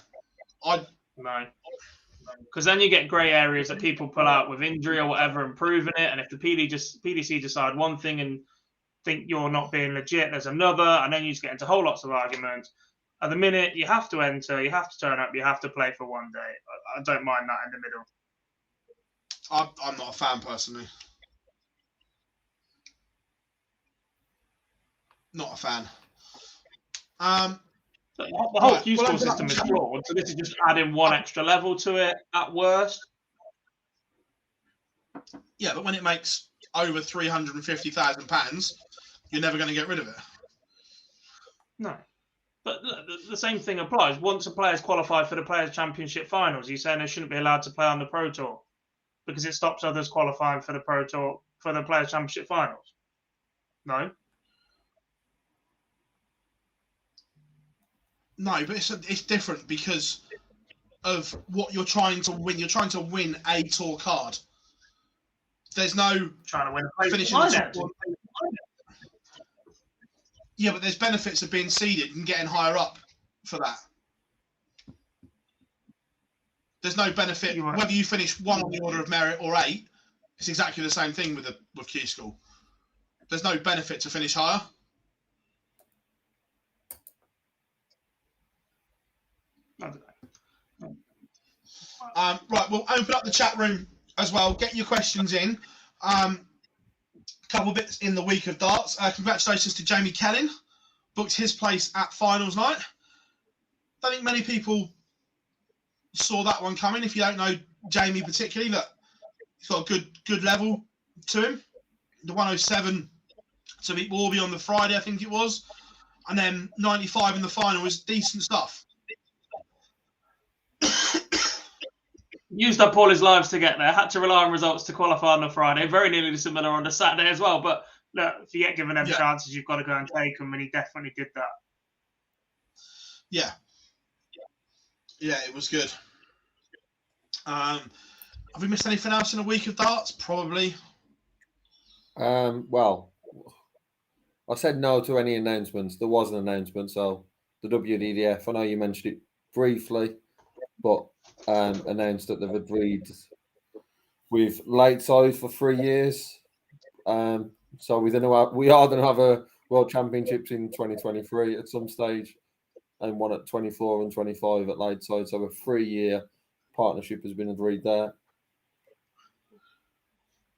No. Because then you get grey areas that people pull out with injury or whatever and proving it. And if the PDC decide one thing and think you're not being legit, there's another, and then you just get into whole lots of arguments. At the minute, you have to enter, you have to turn up, you have to play for one day. I don't mind that in the middle. I'm not a fan personally. Not a fan. The whole Q-score system is flawed, so this is just adding one extra level to it at worst. Yeah, but when it makes over £350,000, you're never going to get rid of it. No. But the same thing applies. Once a player's qualified for the Players' Championship finals, you're saying they shouldn't be allowed to play on the Pro Tour because it stops others qualifying for the Pro Tour, for the Players' Championship finals? No? No, but it's different because of what you're trying to win. You're trying to win a tour card. There's no trying to win finishing the top. Yeah, but there's benefits of being seeded and getting higher up for that. There's no benefit whether you finish 1 on the order of merit or 8. It's exactly the same thing with Q School. There's no benefit to finish higher. Right, we'll open up the chat room as well. Get your questions in. Couple bits in the week of darts. Congratulations to Jamie Kellin. Booked his place at finals night. Don't think many people saw that one coming. If you don't know Jamie particularly, look, he's got a good level to him. The 107 to beat Warby on the Friday, I think it was. And then 95 in the final was decent stuff. Used up all his lives to get there. Had to rely on results to qualify on the Friday. Very nearly similar on the Saturday as well. But look, if you get given them chances, you've got to go and take them, and he definitely did that. Yeah, it was good. Have we missed anything else in a week of darts? Probably. Well, I said no to any announcements. There was an announcement, so the WDDF. I know you mentioned it briefly, but announced that they've agreed with Lakeside for 3 years. So we are going to have a World Championships in 2023 at some stage, and one at 24 and 25 at Lakeside. So a 3-year partnership has been agreed there.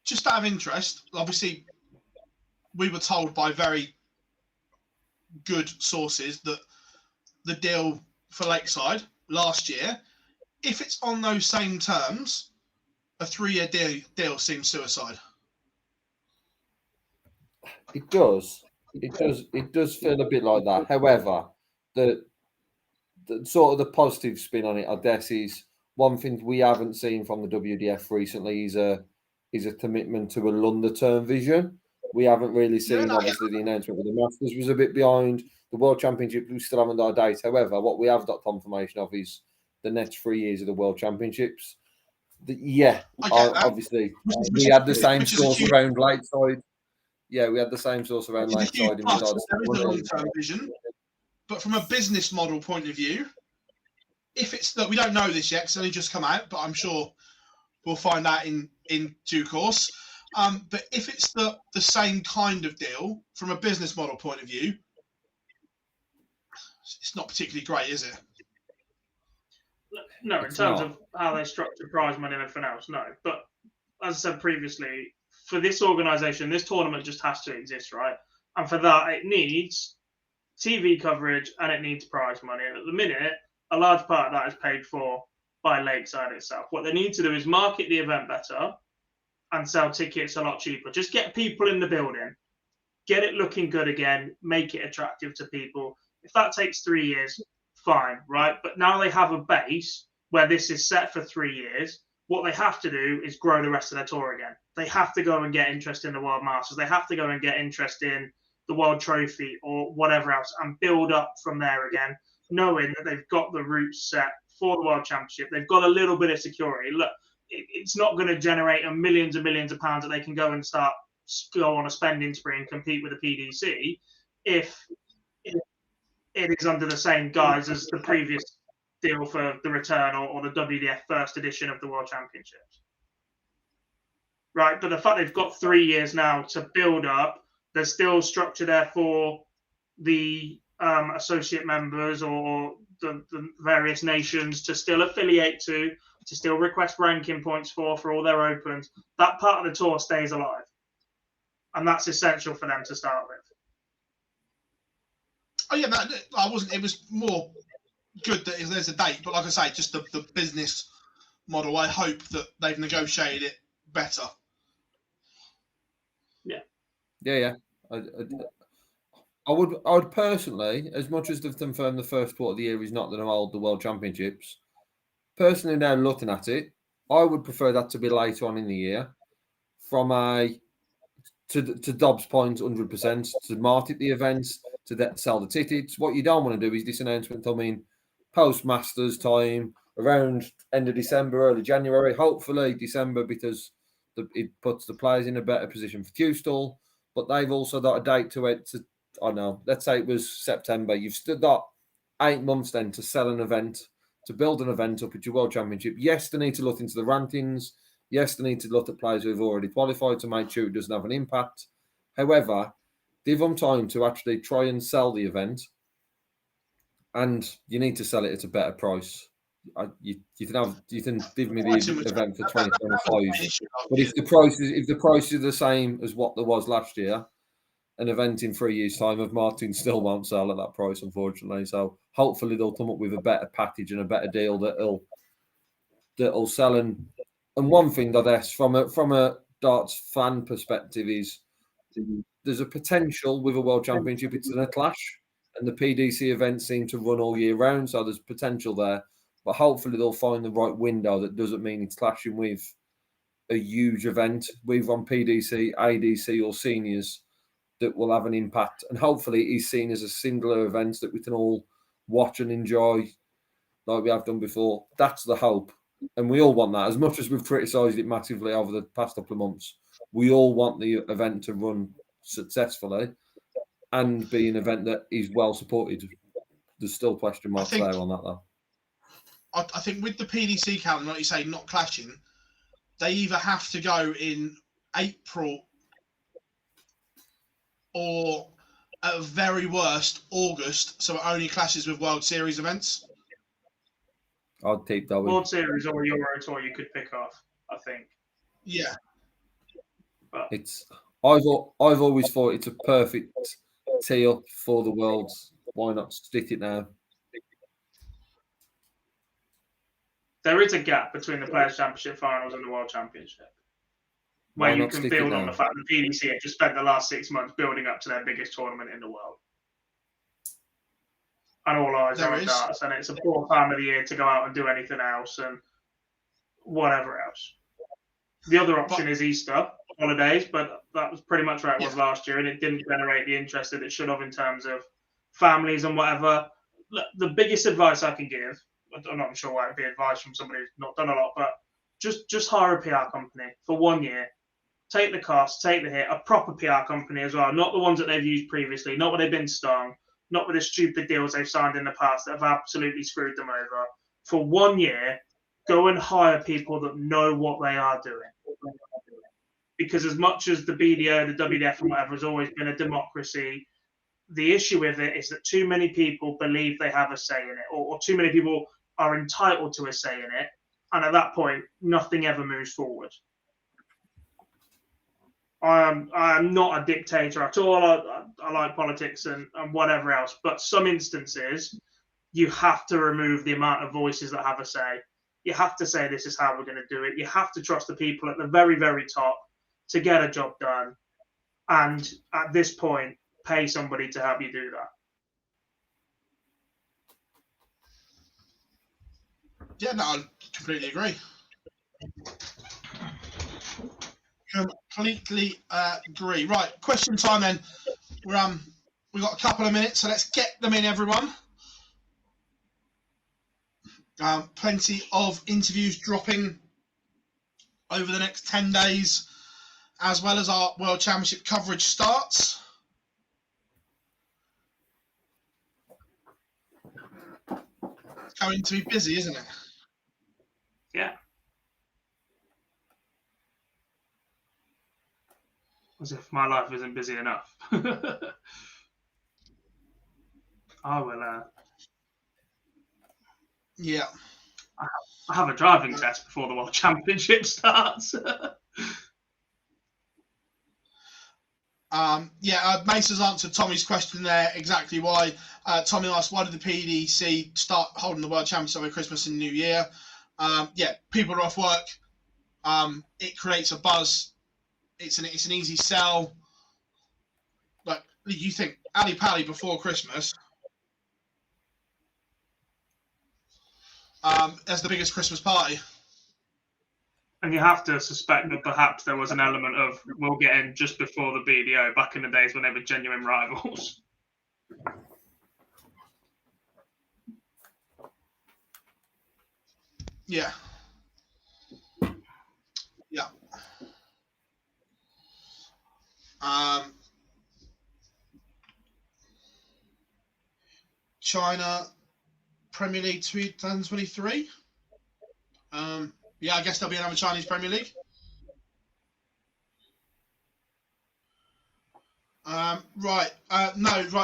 Just out of interest, obviously, we were told by very good sources that the deal for Lakeside last year, if it's on those same terms, a 3-year deal seems suicide. It does. It does feel a bit like that. However, the sort of the positive spin on it, I guess, is one thing we haven't seen from the WDF recently is a commitment to a longer-term vision. We haven't really seen, obviously, the announcement with the Masters was a bit behind. The World Championship, we still haven't got a date. However, what we have got confirmation of is the next 3 years of the World Championships. Obviously, we had the same source around Lakeside. Yeah, we had the same source around Lakeside. There is a long-term vision, but from a business model point of view, if it's that we don't know this yet, it's only just come out, but I'm sure we'll find out in due course. But if it's the same kind of deal from a business model point of view, it's not particularly great, is it? No, in terms of how they structure prize money and everything else, no. But as I said previously, for this organisation, this tournament just has to exist, right? And for that, it needs TV coverage and it needs prize money. And at the minute, a large part of that is paid for by Lakeside itself. What they need to do is market the event better and sell tickets a lot cheaper. Just get people in the building, get it looking good again, make it attractive to people. If that takes 3 years, fine, right? But now they have a base where this is set for 3 years. What they have to do is grow the rest of their tour again. They have to go and get interest in the World Masters. They have to go and get interest in the World Trophy or whatever else and build up from there again, knowing that they've got the roots set for the World Championship. They've got a little bit of security. Look, it's not going to generate millions and millions of pounds that they can go and go on a spending spree and compete with the PDC if it is under the same guise as the previous deal for the return or the WDF first edition of the World Championships. Right, but the fact they've got 3 years now to build up, there's still structure there for the associate members or the various nations to still affiliate to still request ranking points for all their opens. That part of the tour stays alive. And that's essential for them to start with. Oh, yeah, no, I wasn't. It was more good that there's a date, but like I say, just the business model. I hope that they've negotiated it better. Yeah. I would personally, as much as they've confirmed the first quarter of the year is not going to hold the World Championships, personally now looking at it, I would prefer that to be later on in the year, from to Dobbs' point, 100%, to market the events, to sell the tickets. What you don't want to do is this announcement coming post Masters time, around end of December, early January, hopefully December, because it puts the players in a better position for Q-Stall. But they've also got a date to it. I don't know, let's say it was September. You've still got 8 months then to sell an event, to build an event up at your World Championship. Yes, they need to look into the rankings. Yes, they need to look at players who have already qualified to make sure it doesn't have an impact. However, give them time to actually try and sell the event, and you need to sell it at a better price. You can give me the event for 2025, but if the price is the same as what there was last year, an event in 3 years' time of Martin still won't sell at that price, unfortunately. So hopefully they'll come up with a better package and a better deal that'll sell. And one thing that is from a darts fan perspective is there's a potential with a World Championship. It's in a clash, and the PDC events seem to run all year round, so there's potential there. But hopefully they'll find the right window that doesn't mean it's clashing with a huge event, with on PDC, ADC, or seniors, that will have an impact. And hopefully it is seen as a singular event that we can all watch and enjoy like we have done before. That's the hope. And we all want that. As much as we've criticised it massively over the past couple of months, we all want the event to run successfully and be an event that is well supported. There's still question marks there on that, though. I think with the PDC calendar, like you say, not clashing, they either have to go in April or at very worst August, so it only clashes with World Series events. I'd take that. World Series or Euro Tour you could pick off, I think. Yeah. But I've always thought it's a perfect tee up for the Worlds. Why not stick it now? There is a gap between the Players' Championship finals and the World Championship, where you can build on the fact that the PDC have just spent the last 6 months building up to their biggest tournament in the world. And all eyes are on darts, and it's a poor time of the year to go out and do anything else and whatever else. The other option is Easter holidays, but that was pretty much where it was last year, and it didn't generate the interest that it should have in terms of families and whatever. Look, the biggest advice I can give, I'm not sure why it'd be advice from somebody who's not done a lot, but just hire a PR company for 1 year. Take the cost, take the hit, a proper PR company as well, not the ones that they've used previously, not where they've been stung, not with the stupid deals they've signed in the past that have absolutely screwed them over. For 1 year, go and hire people that know what they are doing. Because as much as the BDO, the WDF and whatever has always been a democracy, the issue with it is that too many people believe they have a say in it, or too many people are entitled to a say in it. And at that point, nothing ever moves forward. I am not a dictator at all. I like politics and whatever else. But some instances, you have to remove the amount of voices that have a say. You have to say, this is how we're going to do it. You have to trust the people at the very, very top to get a job done. And at this point, pay somebody to help you do that. Yeah, no, I completely agree. Completely agree. Right, question time then. We've got a couple of minutes, so let's get them in, everyone. Plenty of interviews dropping over the next 10 days, as well as our World Championship coverage starts. It's going to be busy, isn't it? Yeah. As if my life isn't busy enough. I will. Yeah. I have a driving test before the World Championship starts. Mace has answered Tommy's question there exactly why. Tommy asked, why did the PDC start holding the World Championship over Christmas and New Year? People are off work. It creates a buzz. It's an easy sell. Like, you think Ali Pally before Christmas as the biggest Christmas party. And you have to suspect that perhaps there was an element of we'll get in just before the BDO back in the days when they were genuine rivals. Yeah. Yeah. China Premier League 2023. I guess there'll be another Chinese Premier League. Right.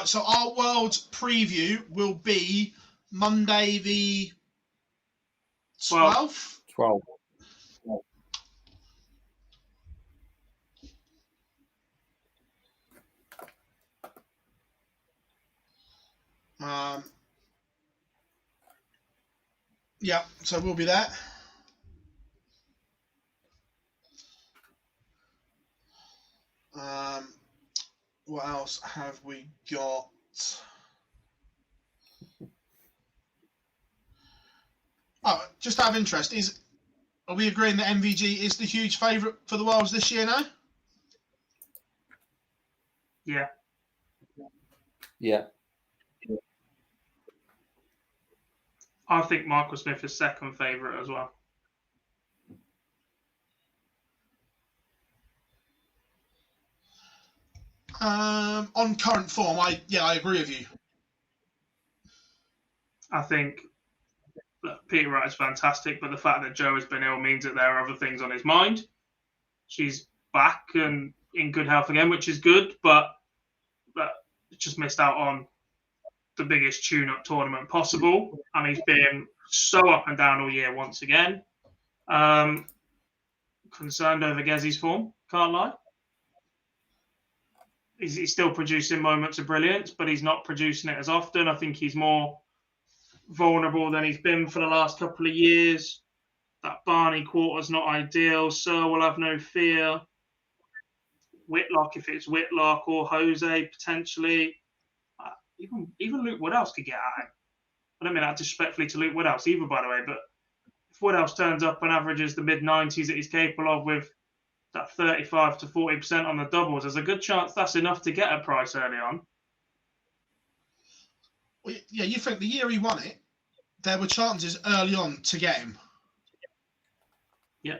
So our world preview will be Monday the 12th. 12. So we'll be there. What else have we got? Oh, just out of interest, are we agreeing that MVG is the huge favourite for the Worlds this year now? Yeah. Yeah. I think Michael Smith is second favourite as well. On current form, I agree with you. I think Peter Wright is fantastic, but the fact that Joe has been ill means that there are other things on his mind. She's back and in good health again, which is good, but just missed out on the biggest tune-up tournament possible, and he's been so up and down all year once again. Concerned over Gezzy's form, can't lie. He's still producing moments of brilliance, but he's not producing it as often. I think he's more vulnerable than he's been for the last couple of years. That Barney quarter's not ideal. Sir will have no fear. Whitlock, if it's Whitlock or Jose, potentially. Even Luke Woodhouse could get at him. I don't mean that disrespectfully to Luke Woodhouse either, by the way, but if Woodhouse turns up and averages the mid-90s that he's capable of with that 35 to 40% on the doubles, there's a good chance that's enough to get a price early on. Well, yeah, you think the year he won it, there were chances early on to get him. Yeah.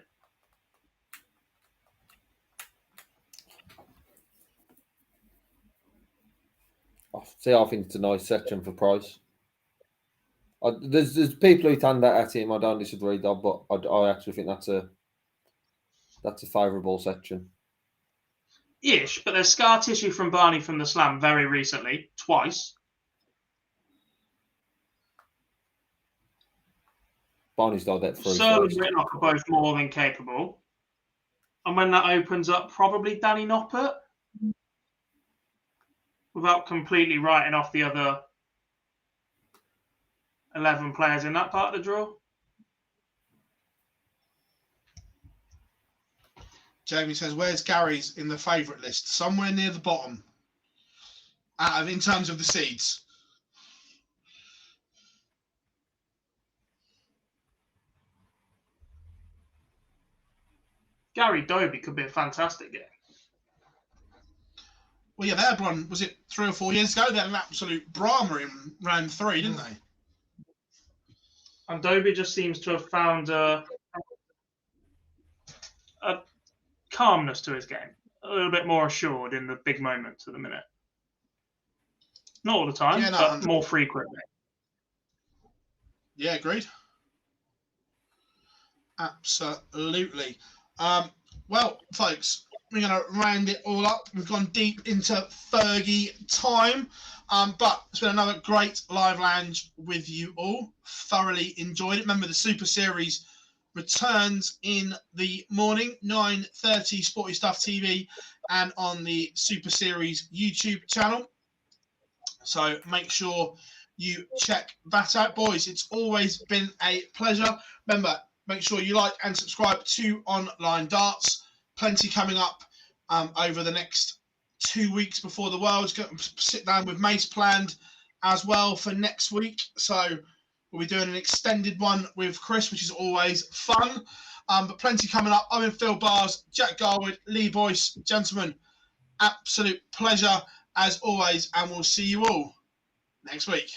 I think it's a nice section for price. There's people who tend that at him. I don't disagree, though, but I actually think that's a favourable section. Ish, but there's scar tissue from Barney from the Slam very recently, twice. Barney's got that through. Searle and Whitlock are both more than capable. And when that opens up, probably Danny Noppert, without completely writing off the other 11 players in that part of the draw. Jamie says, where's Gary's in the favourite list? Somewhere near the bottom. In terms of the seeds. Gary Doby could be a fantastic game. Well, yeah, they had one, was it 3 or 4 years ago? They had an absolute Brahma in round 3, didn't they? And Doby just seems to have found a calmness to his game. A little bit more assured in the big moments at the minute. Not all the time, Yeah, no, but more frequently. Yeah, agreed. Absolutely. Well, folks, we're going to round it all up. We've gone deep into Fergie time, but it's been another great live lounge with you all. Thoroughly enjoyed it. Remember, the Super Series returns in the morning, 9:30 Sporty Stuff TV and on the Super Series YouTube channel. So make sure you check that out, boys. It's always been a pleasure. Remember, make sure you like and subscribe to Online Darts. Plenty coming up over the next 2 weeks before the Worlds. Sit down with Mace planned as well for next week. So we'll be doing an extended one with Chris, which is always fun. But plenty coming up. I'm in Phill Bars, Jack Garwood, Lee Boyce. Gentlemen, absolute pleasure as always, and we'll see you all next week.